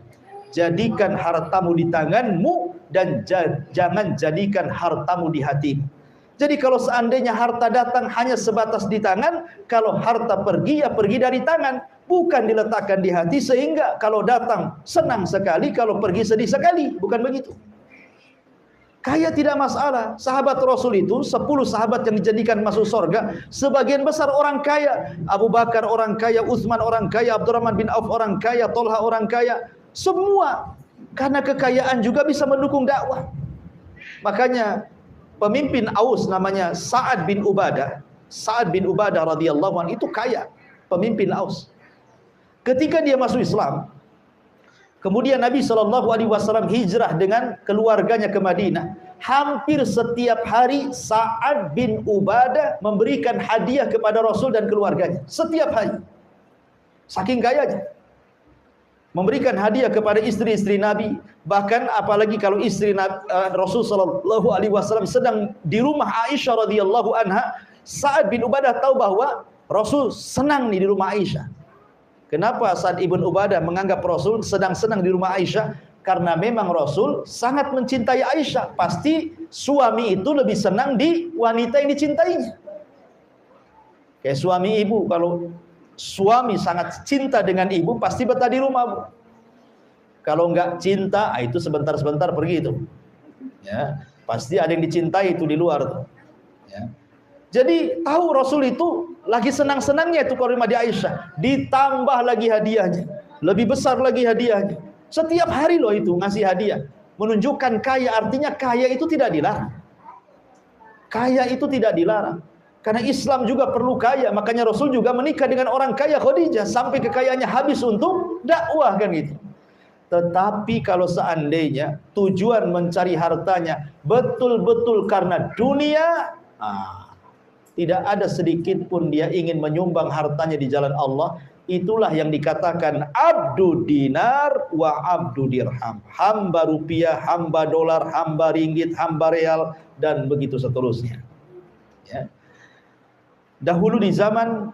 Jadikan hartamu di tanganmu dan jangan jadikan hartamu di hatimu. Jadi kalau seandainya harta datang hanya sebatas di tangan, kalau harta pergi ya pergi dari tangan, bukan diletakkan di hati, sehingga kalau datang senang sekali, kalau pergi sedih sekali. Bukan begitu. Kaya tidak masalah. Sahabat Rasul itu 10 sahabat yang dijadikan masuk surga, sebagian besar orang kaya. Abu Bakar orang kaya, Utsman orang kaya, Abdurrahman bin Auf orang kaya, Tolha orang kaya. Semua karena kekayaan juga bisa mendukung dakwah. Makanya pemimpin Aus namanya Sa'ad bin Ubadah. Sa'ad bin Ubadah radhiyallahu anhu itu kaya, pemimpin Aus. Ketika dia masuk Islam, kemudian Nabi SAW hijrah dengan keluarganya ke Madinah. Hampir setiap hari Sa'ad bin Ubadah memberikan hadiah kepada Rasul dan keluarganya. Setiap hari. Saking kayanya. Memberikan hadiah kepada istri-istri Nabi. Bahkan apalagi kalau istri Rasul SAW sedang di rumah Aisyah radhiyallahu anha, Sa'ad bin Ubadah tahu bahwa Rasul senang di rumah Aisyah. Kenapa Sa'ad ibn Ubadah menganggap Rasul sedang senang di rumah Aisyah? Karena memang Rasul sangat mencintai Aisyah. Pasti suami itu lebih senang di wanita yang dicintainya. Kayak suami ibu, kalau suami sangat cinta dengan ibu, pasti betah di rumah, Bu. Kalau enggak cinta, itu sebentar-sebentar pergi itu. Ya, pasti ada yang dicintai itu di luar tuh. Ya. Jadi tahu Rasul itu lagi senang-senangnya itu kalau rumah di Aisyah, ditambah lagi hadiahnya, lebih besar lagi hadiahnya. Setiap hari loh itu ngasih hadiah. Menunjukkan kaya, artinya kaya itu tidak dilarang. Kaya itu tidak dilarang. Karena Islam juga perlu kaya, makanya Rasul juga menikah dengan orang kaya, Khadijah, sampai kekayaannya habis untuk dakwah kan gitu. Tetapi kalau seandainya tujuan mencari hartanya betul-betul karena dunia, tidak ada sedikit pun dia ingin menyumbang hartanya di jalan Allah, itulah yang dikatakan abdu dinar wa abdu dirham. Hamba rupiah, hamba dolar, hamba ringgit, hamba real, dan begitu seterusnya. Ya. Dahulu di zaman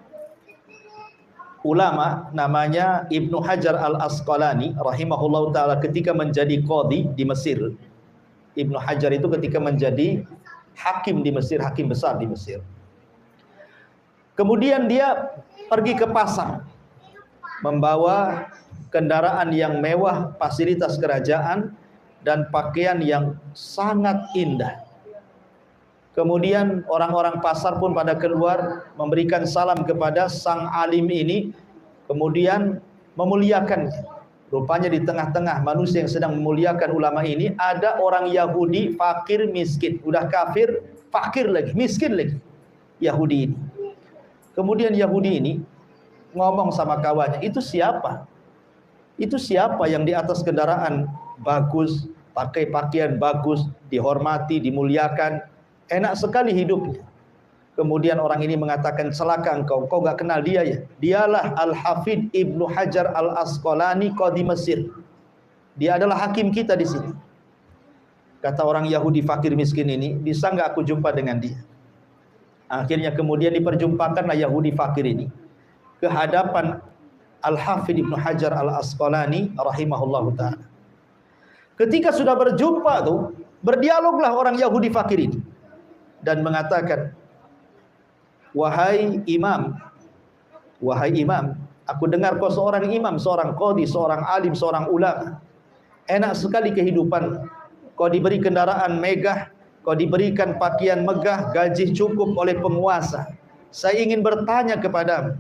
ulama namanya Ibnu Hajar Al-Asqalani rahimahullah ta'ala ketika menjadi qadhi di Mesir. Ibnu Hajar itu ketika menjadi hakim di Mesir, hakim besar di Mesir. Kemudian dia pergi ke pasar, membawa kendaraan yang mewah, fasilitas kerajaan, dan pakaian yang sangat indah. Kemudian orang-orang pasar pun pada keluar memberikan salam kepada sang alim ini, kemudian memuliakannya. Rupanya di tengah-tengah manusia yang sedang memuliakan ulama ini ada orang Yahudi fakir miskin, udah kafir, fakir lagi, miskin lagi, Yahudi ini. Kemudian Yahudi ini ngomong sama kawannya, itu siapa? Itu siapa yang di atas kendaraan bagus, pakai pakaian bagus, dihormati, dimuliakan, enak sekali hidupnya. Kemudian orang ini mengatakan, celaka engkau, kau gak kenal dia ya? Dialah Al-Hafidh Ibnu Hajar Al-Asqalani Qadhi Mesir. Dia adalah hakim kita di sini. Kata orang Yahudi fakir miskin ini, bisa nggak aku jumpa dengan dia? Akhirnya kemudian diperjumpakanlah Yahudi fakir ini ke hadapan Al-Hafidh Ibnu Hajar Al-Asqalani rahimahullahu ta'ala. Ketika sudah berjumpa tuh, berdialoglah orang Yahudi fakir ini dan mengatakan, wahai imam, aku dengar kau seorang imam, seorang qadhi, seorang alim, seorang ulama. Enak sekali kehidupan. Kau diberi kendaraan megah, kau diberikan pakaian megah, gaji cukup oleh penguasa. Saya ingin bertanya kepadamu.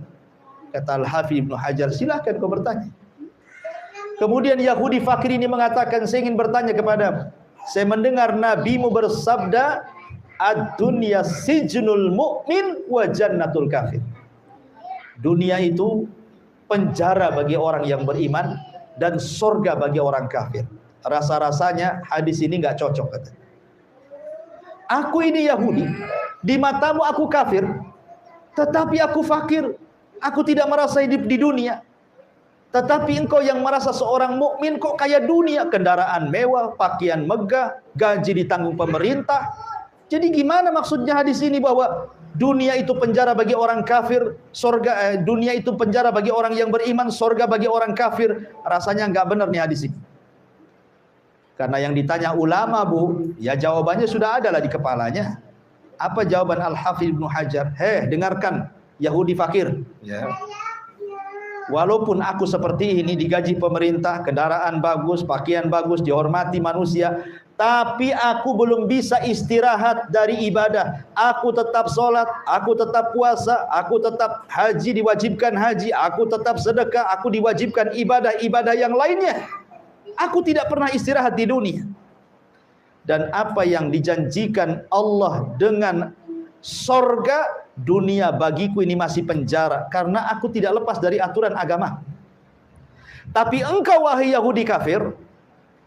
Kata Al-Hafidh Ibnu Hajar, silahkan kau bertanya. Kemudian Yahudi fakir ini mengatakan, saya ingin bertanya kepadamu. Saya mendengar nabimu bersabda, ad-dunya sijnul mu'min wa jannatul kafir. Dunia itu penjara bagi orang yang beriman dan surga bagi orang kafir. Rasa-rasanya hadis ini nggak cocok, kata. Aku ini Yahudi, di matamu aku kafir, tetapi aku fakir. Aku tidak merasa hidup di dunia. Tetapi engkau yang merasa seorang mukmin kok kaya dunia, kendaraan mewah, pakaian megah, gaji ditanggung pemerintah. Jadi gimana maksudnya hadis ini bahwa dunia itu penjara bagi orang kafir, dunia itu penjara bagi orang yang beriman, surga bagi orang kafir? Rasanya nggak benar nih hadis ini. Karena yang ditanya ulama, Bu, ya jawabannya sudah ada lah di kepalanya. Apa jawaban Al-Hafidh Ibnu Hajar? Dengarkan Yahudi fakir. Ya. Walaupun aku seperti ini, digaji pemerintah, kendaraan bagus, pakaian bagus, dihormati manusia, tapi aku belum bisa istirahat dari ibadah. Aku tetap sholat, aku tetap puasa, aku tetap haji, diwajibkan haji, aku tetap sedekah, aku diwajibkan ibadah-ibadah yang lainnya. Aku tidak pernah istirahat di dunia. Dan apa yang dijanjikan Allah dengan sorga, dunia bagiku ini masih penjara, karena aku tidak lepas dari aturan agama. Tapi engkau wahai Yahudi kafir,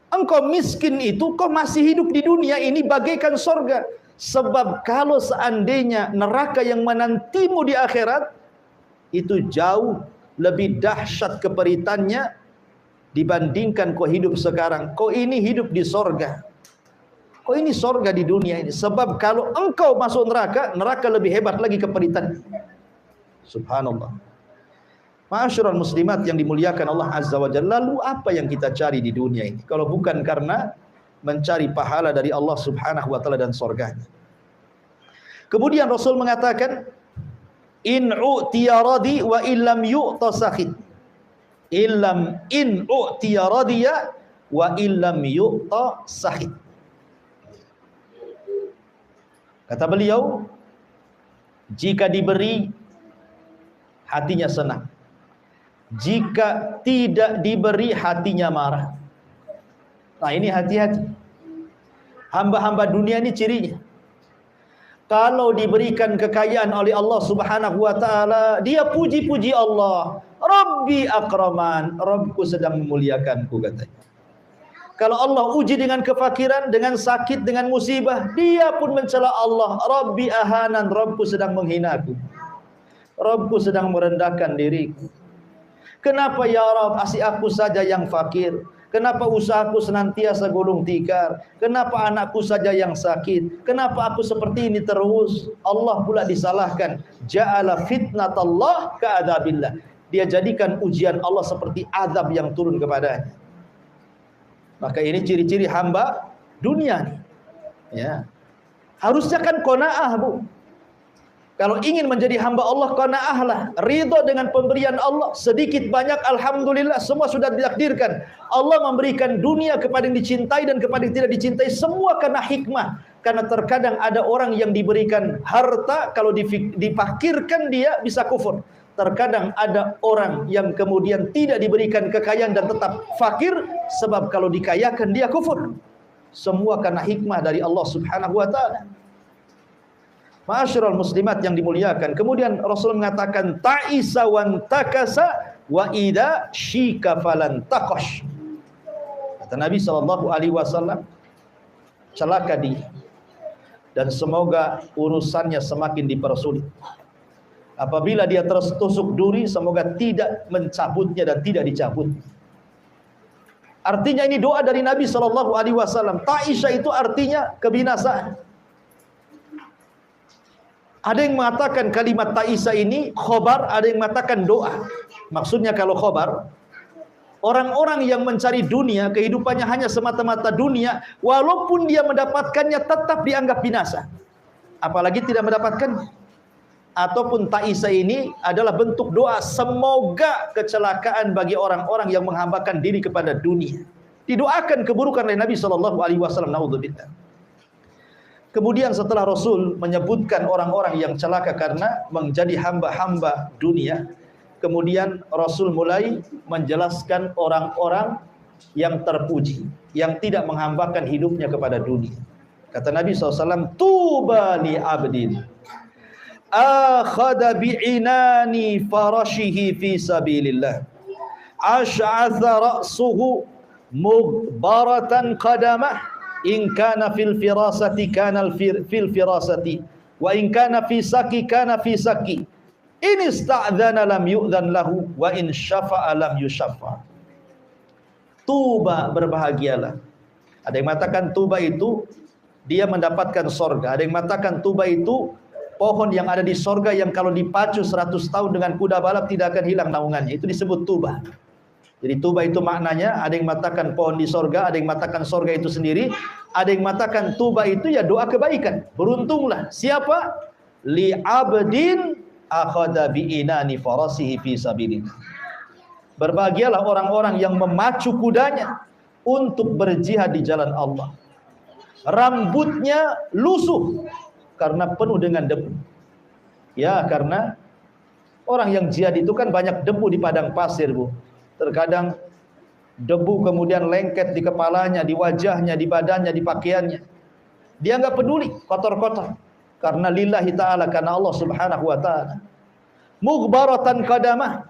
engkau miskin itu, kau masih hidup di dunia ini bagaikan sorga. Sebab kalau seandainya neraka yang menantimu di akhirat, itu jauh lebih dahsyat keperitannya dibandingkan kau hidup sekarang. Kau ini hidup di sorga. Kau ini sorga di dunia ini. Sebab kalau engkau masuk neraka, neraka lebih hebat lagi keperitan. Subhanallah. Ma'asyiral muslimat yang dimuliakan Allah Azza wa Jalla, lalu apa yang kita cari di dunia ini kalau bukan karena mencari pahala dari Allah Subhanahu wa taala dan surganya. Kemudian Rasul mengatakan, in u'tiya radi wa illam yu'ta sakhit. In u'tiya radiya wa illam yu'ta sakhit. Kata beliau, jika diberi, hatinya senang. Jika tidak diberi, hatinya marah. Nah ini hati-hati. Hamba-hamba dunia ini cirinya. Kalau diberikan kekayaan oleh Allah Subhanahu wa ta'ala, dia puji-puji Allah. Rabbi akraman, Rabbku sedang memuliakanku, katanya. Kalau Allah uji dengan kefakiran, dengan sakit, dengan musibah, dia pun mencela Allah. Rabbi ahanan, Rabbku sedang menghinaku. Rabbku sedang merendahkan diriku. Kenapa ya Rabb, asih aku saja yang fakir? Kenapa usahaku senantiasa gulung tikar? Kenapa anakku saja yang sakit? Kenapa aku seperti ini terus? Allah pula disalahkan. Ja'ala fitnatallah ka'adabillah. Dia jadikan ujian Allah seperti azab yang turun kepadanya. Maka ini ciri-ciri hamba dunia nih. Ya. Harusnya kan qanaah, Bu. Kalau ingin menjadi hamba Allah, qanaahlah, ridho dengan pemberian Allah, sedikit banyak alhamdulillah, semua sudah ditakdirkan. Allah memberikan dunia kepada yang dicintai dan kepada yang tidak dicintai, semua karena hikmah. Karena terkadang ada orang yang diberikan harta, kalau dipakirkan dia bisa kufur. Terkadang ada orang yang kemudian tidak diberikan kekayaan dan tetap fakir, sebab kalau dikayakan dia kufur. Semua karena hikmah dari Allah Subhanahu wa ta'ala. Ma'asyiral muslimat yang dimuliakan. Kemudian Rasul mengatakan ta'isa wan takasa wa idza syika falan taqash. Kata Nabi sallallahu alaihi wasallam, celaka dia dan semoga urusannya semakin dipersulit. Apabila dia tertusuk duri, semoga tidak mencabutnya dan tidak dicabut. Artinya ini doa dari Nabi sallallahu alaihi wasallam. Ta'isa itu artinya kebinasaan. Ada yang mengatakan kalimat ta'isa ini khobar, ada yang mengatakan doa. Maksudnya kalau khobar, orang-orang yang mencari dunia, kehidupannya hanya semata-mata dunia, walaupun dia mendapatkannya tetap dianggap binasa. Apalagi tidak mendapatkan. Ataupun ta'isa ini adalah bentuk doa, semoga kecelakaan bagi orang-orang yang menghambakan diri kepada dunia. Didoakan keburukan oleh Nabi SAW. Naudzubillah. Kemudian setelah Rasul menyebutkan orang-orang yang celaka karena menjadi hamba-hamba dunia, kemudian Rasul mulai menjelaskan orang-orang yang terpuji, yang tidak menghambakan hidupnya kepada dunia. Kata Nabi SAW, tuba li abdin akhadha bi'inani farashihi fi sabilillah ash'atha ra'suhu mughbaratan qadamah in kana fil firasati kana fil firasati wa in kana fi saki kana fi saki in ista'dzana lam yu'dzan lahu wa in syafa'a lam yusyaffa. Tuba, berbahagialah. Ada yang mengatakan tuba itu dia mendapatkan sorga. Ada yang mengatakan tuba itu pohon yang ada di sorga yang kalau dipacu 100 tahun dengan kuda balap tidak akan hilang naungannya. Itu disebut tuba. Jadi tuba itu maknanya, ada yang mengatakan pohon di sorga, ada yang mengatakan sorga itu sendiri, ada yang mengatakan tuba itu ya doa kebaikan. Beruntunglah siapa? Li abdin akhadha bi'inani farasihi fi sabilillah. Berbahagialah orang-orang yang memacu kudanya untuk berjihad di jalan Allah. Rambutnya lusuh karena penuh dengan debu. Ya, karena orang yang jihad itu kan banyak debu di padang pasir, Bu. Terkadang debu kemudian lengket di kepalanya, di wajahnya, di badannya, di pakaiannya. Dia enggak peduli kotor-kotor. Karena lillahi ta'ala, karena Allah subhanahu wa ta'ala. Mughbaratan qadamah.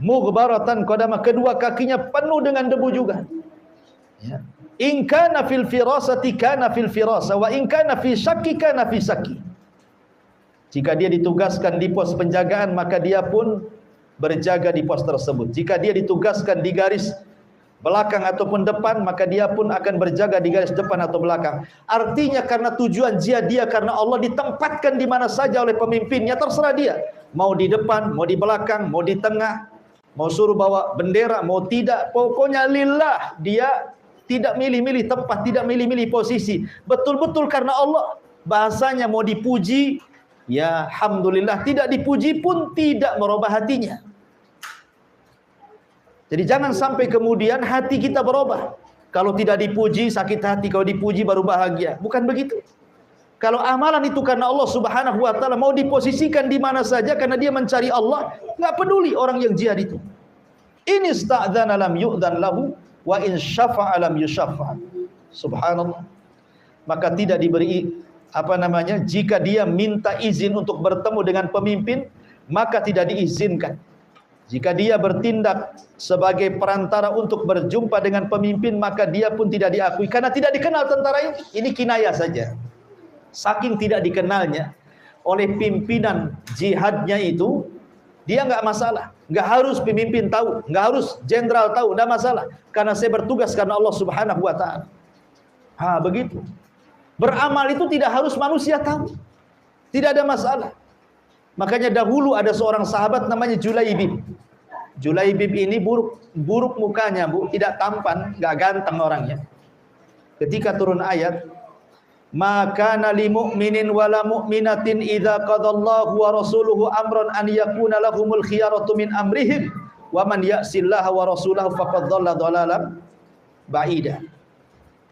Mughbaratan qadamah. Kedua kakinya penuh dengan debu juga. Ya. In kana fil firasati kana fil firasa wa in kana fi syakki kana fi syakki. Jika dia ditugaskan di pos penjagaan, maka dia pun berjaga di pos tersebut. Jika dia ditugaskan di garis belakang ataupun depan, maka dia pun akan berjaga di garis depan atau belakang. Artinya karena tujuan jihad dia karena Allah, ditempatkan di mana saja oleh pemimpinnya, terserah dia. Mau di depan, mau di belakang, mau di tengah, mau suruh bawa bendera, mau tidak, pokoknya lillah. Dia tidak milih-milih tempat, tidak milih-milih posisi. Betul-betul karena Allah. Bahasanya mau dipuji, ya alhamdulillah, tidak dipuji pun tidak merubah hatinya. Jadi jangan sampai kemudian hati kita berubah. Kalau tidak dipuji sakit hati, kalau dipuji baru bahagia. Bukan begitu. Kalau amalan itu karena Allah subhanahu wa ta'ala, mau diposisikan di mana saja karena dia mencari Allah, nggak peduli orang yang jihad itu. In ista'dzana lam yu'dzan lahu wa in syafa'a lam yusyaffa. Subhanallah. Maka tidak diberi jika dia minta izin untuk bertemu dengan pemimpin, maka tidak diizinkan. Jika dia bertindak sebagai perantara untuk berjumpa dengan pemimpin, maka dia pun tidak diakui karena tidak dikenal tentara ini. Ini kinayah saja. Saking tidak dikenalnya oleh pimpinan jihadnya itu, dia nggak masalah. Nggak harus pemimpin tahu, nggak harus jenderal tahu, nggak masalah. Karena saya bertugas karena Allah subhanahu wa ta'ala. Begitu. Beramal itu tidak harus manusia tahu. Tidak ada masalah. Makanya dahulu ada seorang sahabat namanya Julaibib. Julaibib ini buruk mukanya, Bu, tidak tampan, enggak ganteng orangnya. Ketika turun ayat Maka nali mu'minin wala mu'minatin idza qadallahu wa rasuluhu amran an yakuna lahumul khiyaratu min amrihim wa man ya'sillaha wa rasulahu faqad dhalla dhalalan ba'ida.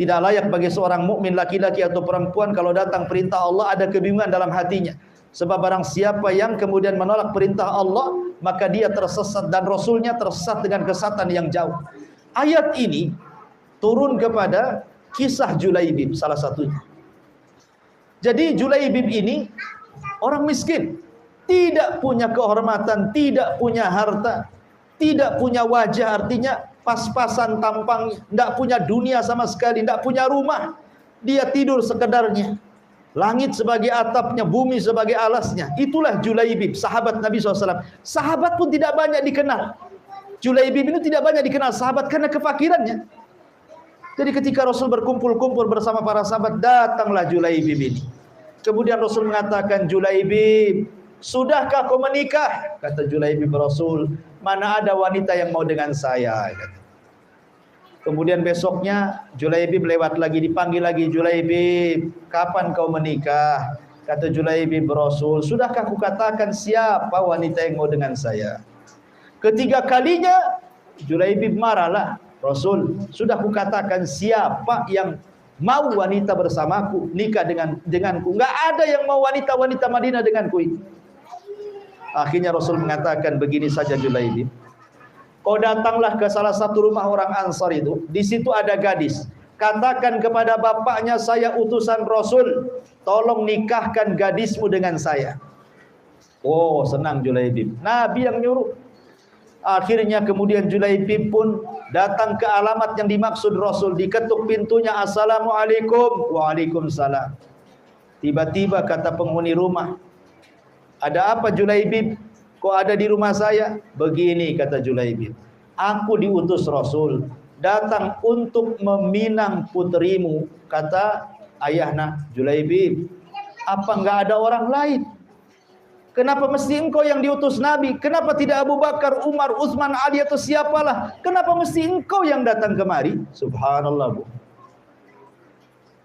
Tidak layak bagi seorang mukmin laki-laki atau perempuan kalau datang perintah Allah ada kebingungan dalam hatinya. Sebab barang siapa yang kemudian menolak perintah Allah, maka dia tersesat dan Rasulnya tersesat dengan kesesatan yang jauh. Ayat ini turun kepada kisah Julaibib salah satunya. Jadi Julaibib ini orang miskin, tidak punya kehormatan, tidak punya harta, tidak punya wajah, artinya pas-pasan tampang, tidak punya dunia sama sekali, tidak punya rumah. Dia tidur sekedarnya. Langit sebagai atapnya, bumi sebagai alasnya. Itulah Julaibib, sahabat Nabi SAW. Sahabat pun tidak banyak dikenal. Julaibib ini tidak banyak dikenal sahabat karena kefakirannya. Jadi ketika Rasul berkumpul-kumpul bersama para sahabat, datanglah Julaibib ini. Kemudian Rasul mengatakan, Julaibib, sudahkah kau menikah? Kata Julaibib Rasul, mana ada wanita yang mau dengan saya? Kata. Kemudian besoknya Julaibib lewat lagi, dipanggil lagi, Julaibib, kapan kau menikah? Kata Julaibib Rasul, sudahkah aku katakan siapa wanita yang mau dengan saya? Ketiga kalinya Julaibib marahlah, Rasul, sudah aku katakan siapa yang mau wanita bersamaku, nikah denganku. Enggak ada yang mau wanita-wanita Madinah denganku ini. Akhirnya Rasul mengatakan begini saja Julaibib. Kau datanglah ke salah satu rumah orang Ansar itu. Di situ ada gadis. Katakan kepada bapaknya, saya utusan Rasul. Tolong nikahkan gadismu dengan saya. Oh, senang Julaibib. Nabi yang nyuruh. Akhirnya kemudian Julaibib pun datang ke alamat yang dimaksud Rasul. Diketuk pintunya, Assalamualaikum. Waalaikumsalam. Tiba-tiba kata penghuni rumah, ada apa Julaibib? Kok ada di rumah saya? Begini kata Julaibib, aku diutus Rasul datang untuk meminang puterimu. Kata ayahnya Julaibib, apa enggak ada orang lain? Kenapa mesti engkau yang diutus Nabi? Kenapa tidak Abu Bakar, Umar, Utsman, Ali atau siapalah? Kenapa mesti engkau yang datang kemari? Subhanallah, Bu.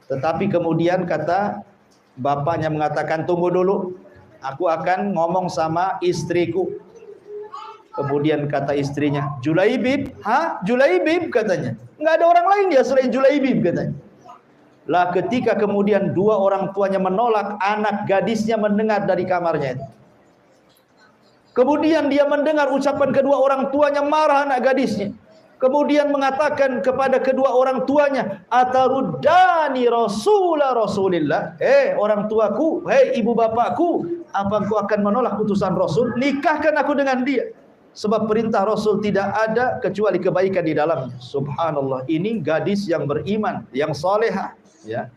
Tetapi kemudian kata bapaknya mengatakan, tunggu dulu, aku akan ngomong sama istriku. Kemudian kata istrinya, Julaibib, Julaibib katanya. Enggak ada orang lain dia selain Julaibib katanya. Lah ketika kemudian dua orang tuanya menolak, anak gadisnya mendengar dari kamarnya itu. Kemudian dia mendengar ucapan kedua orang tuanya, marah anak gadisnya. Kemudian mengatakan kepada kedua orang tuanya, ataruddani Rasulillah. Orang tuaku, ibu bapakku, apa engkau akan menolak utusan Rasul? Nikahkan aku dengan dia. Sebab perintah Rasul tidak ada kecuali kebaikan di dalamnya. Subhanallah, ini gadis yang beriman, yang salehah, ya.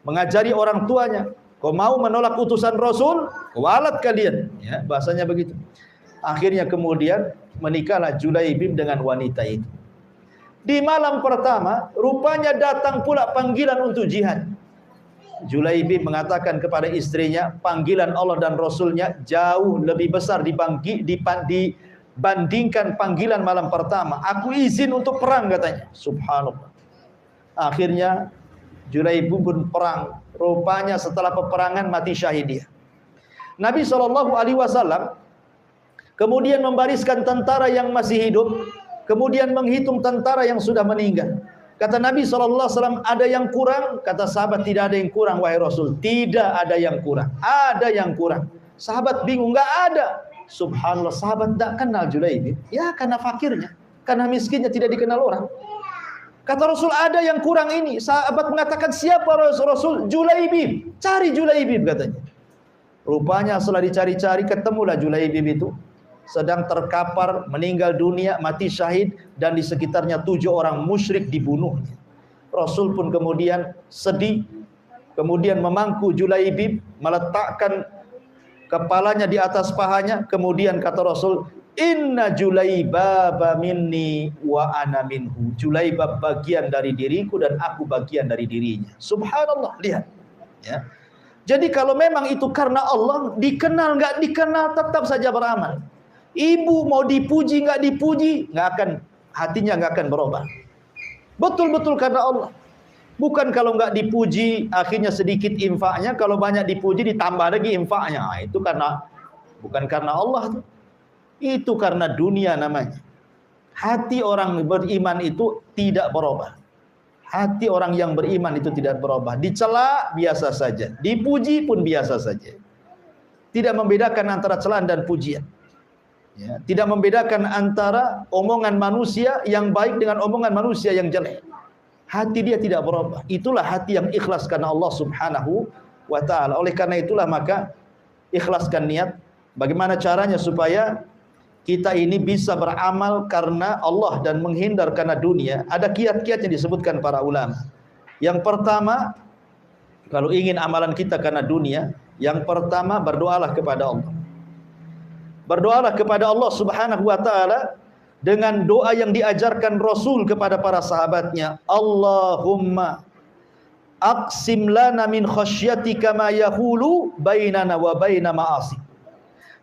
Mengajari orang tuanya, kau mau menolak utusan Rasul, walat kalian, ya, bahasanya begitu. Akhirnya kemudian menikahlah Julaibib dengan wanita itu. Di malam pertama, rupanya datang pula panggilan untuk jihad. Julaibib mengatakan kepada istrinya, panggilan Allah dan Rasulnya jauh lebih besar dibandingkan panggilan malam pertama. Aku izin untuk perang katanya. Subhanallah. Akhirnya Julaibib pun perang. Rupanya setelah peperangan mati syahid dia. Nabi SAW kemudian membariskan tentara yang masih hidup, kemudian menghitung tentara yang sudah meninggal. Kata Nabi SAW, ada yang kurang? Kata sahabat, tidak ada yang kurang wahai Rasul. Tidak ada yang kurang. Ada yang kurang. Sahabat bingung, enggak ada. Subhanallah, sahabat tidak kenal Julaibib. Ya karena fakirnya, karena miskinnya tidak dikenal orang. Kata Rasul, ada yang kurang ini. Sahabat mengatakan, siapa Rasul? Julaibib. Cari Julaibib katanya. Rupanya setelah dicari-cari, ketemulah Julaibib itu. Sedang terkapar, meninggal dunia, mati syahid. Dan di sekitarnya 7 orang musyrik dibunuhnya. Rasul pun kemudian sedih. Kemudian memangku Julaibib, meletakkan kepalanya di atas pahanya. Kemudian kata Rasul, inna Julaibaba minni wa ana minhu. Julaibab bagian dari diriku dan aku bagian dari dirinya. Subhanallah, lihat. Ya. Jadi kalau memang itu karena Allah, dikenal nggak dikenal tetap saja beramal. Ibu mau dipuji nggak dipuji, hatinya nggak akan berubah. Betul-betul karena Allah. Bukan kalau nggak dipuji akhirnya sedikit infaknya, kalau banyak dipuji ditambah lagi infaknya. Nah, itu karena bukan karena Allah, itu karena dunia namanya. Hati orang beriman itu tidak berubah. Hati orang yang beriman itu tidak berubah. Dicela biasa saja, dipuji pun biasa saja. Tidak membedakan antara celaan dan pujian. Ya, tidak membedakan antara omongan manusia yang baik dengan omongan manusia yang jelek. Hati dia tidak berubah. Itulah hati yang ikhlas karena Allah Subhanahu wa ta'ala. Oleh karena itulah maka ikhlaskan niat. Bagaimana caranya supaya kita ini bisa beramal karena Allah dan menghindar karena dunia? Ada kiat-kiat yang disebutkan para ulama. Yang pertama, kalau ingin amalan kita karena dunia, yang pertama berdoalah kepada Allah. Berdoalah kepada Allah Subhanahu wa ta'ala dengan doa yang diajarkan Rasul kepada para sahabatnya. Allahumma aqsim lana min khasyatika ma yahulu bainana wa baina ma'asik,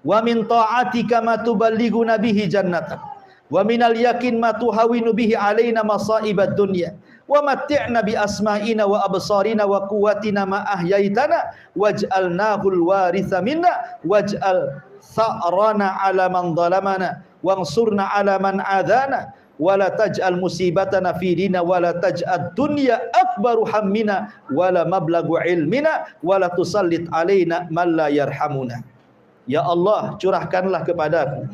wa min ta'atika ma tuballighuna bihi jannatak, wa minal yakin ma tuhawinu bihi alaina masaibad dunya, wa matti'na bi asma'ina wa absarina wa quwwatina ma ahyaitana waj'alnahul waritha minna waj'al sa'rana 'ala man dhalamana wansurna 'ala man adana wala taj'al musibatana fi dina wala taj'ad dunya akbaru hammina wala mablagu ilmina wala tusallit 'alaina man la yarhamuna. Ya Allah, curahkanlah kepadaku.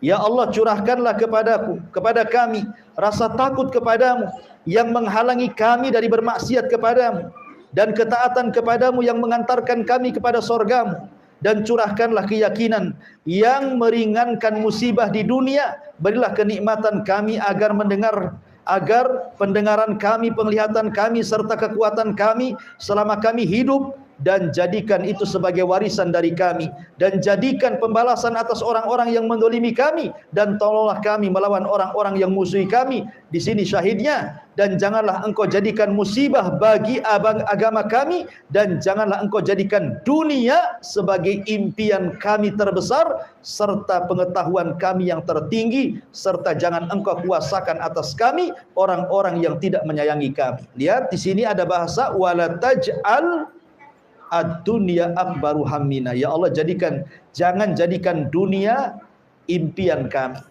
Ya Allah, curahkanlah kepadaku, kepada kami rasa takut kepadamu yang menghalangi kami dari bermaksiat kepadamu, dan ketaatan kepadamu yang mengantarkan kami kepada surgamu. Dan curahkanlah keyakinan yang meringankan musibah di dunia. Berilah kenikmatan kami agar pendengaran kami, penglihatan kami, serta kekuatan kami selama kami hidup, dan jadikan itu sebagai warisan dari kami, dan jadikan pembalasan atas orang-orang yang mendolimi kami, dan tolonglah kami melawan orang-orang yang musuhi kami. Di sini syahidnya. Dan janganlah engkau jadikan musibah bagi agama kami, dan janganlah engkau jadikan dunia sebagai impian kami terbesar serta pengetahuan kami yang tertinggi, serta jangan engkau kuasakan atas kami orang-orang yang tidak menyayangi kami. Lihat di sini ada bahasa wala taj'al ad-dunya akbaru hammina. Ya Allah, jangan jadikan dunia impian kami.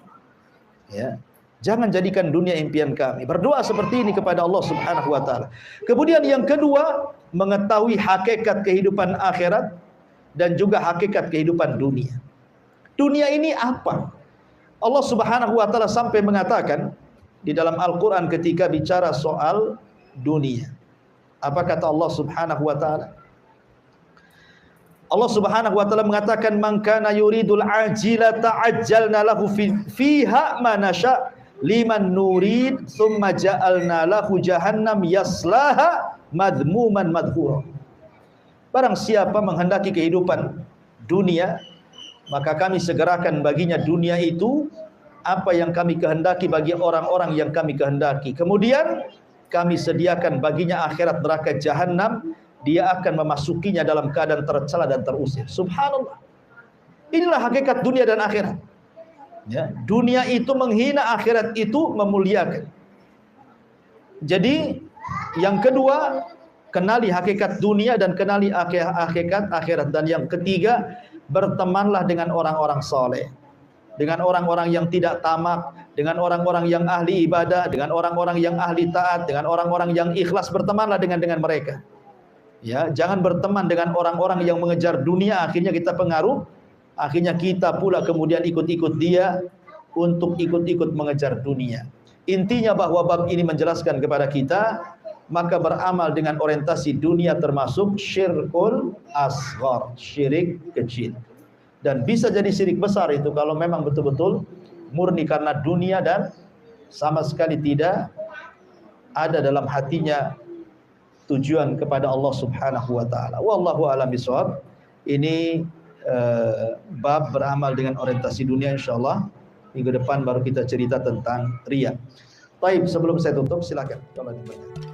Ya. Jangan jadikan dunia impian kami. Berdoa seperti ini kepada Allah Subhanahu wa ta'ala. Kemudian yang kedua, mengetahui hakikat kehidupan akhirat dan juga hakikat kehidupan dunia. Dunia ini apa? Allah Subhanahu wa ta'ala sampai mengatakan di dalam Al-Quran ketika bicara soal dunia. Apa kata Allah Subhanahu wa ta'ala? Allah Subhanahu wa ta'ala mengatakan, man kana yuridul ajilata ajjalna lahu fiha ma nasha liman nurid thumma ja'alna lahu jahannam yaslaha madhmuman madhura. Barang siapa menghendaki kehidupan dunia, maka kami segerakan baginya dunia itu apa yang kami kehendaki bagi orang-orang yang kami kehendaki. Kemudian kami sediakan baginya akhirat neraka jahanam, dia akan memasukinya dalam keadaan tercela dan terusir. Subhanallah. Inilah hakikat dunia dan akhirat. Ya, dunia itu menghina, akhirat itu memuliakan. Jadi yang kedua, kenali hakikat dunia dan kenali hakikat akhirat. Dan yang ketiga, bertemanlah dengan orang-orang soleh, dengan orang-orang yang tidak tamak, dengan orang-orang yang ahli ibadah, dengan orang-orang yang ahli taat, dengan orang-orang yang ikhlas. Bertemanlah dengan mereka. Ya, jangan berteman dengan orang-orang yang mengejar dunia, akhirnya kita pengaruh, akhirnya kita pula kemudian ikut-ikut dia untuk ikut-ikut mengejar dunia. Intinya bahwa bab ini menjelaskan kepada kita, maka beramal dengan orientasi dunia termasuk syirkul asghar, syirik kecil. Dan bisa jadi syirik besar itu kalau memang betul-betul murni karena dunia dan sama sekali tidak ada dalam hatinya tujuan kepada Allah Subhanahu wa ta'ala. Wallahu a'lam bishawab. Ini bab beramal dengan orientasi dunia, insyaallah minggu depan baru kita cerita tentang riya. Baik, sebelum saya tutup silakan kalau ada pertanyaan.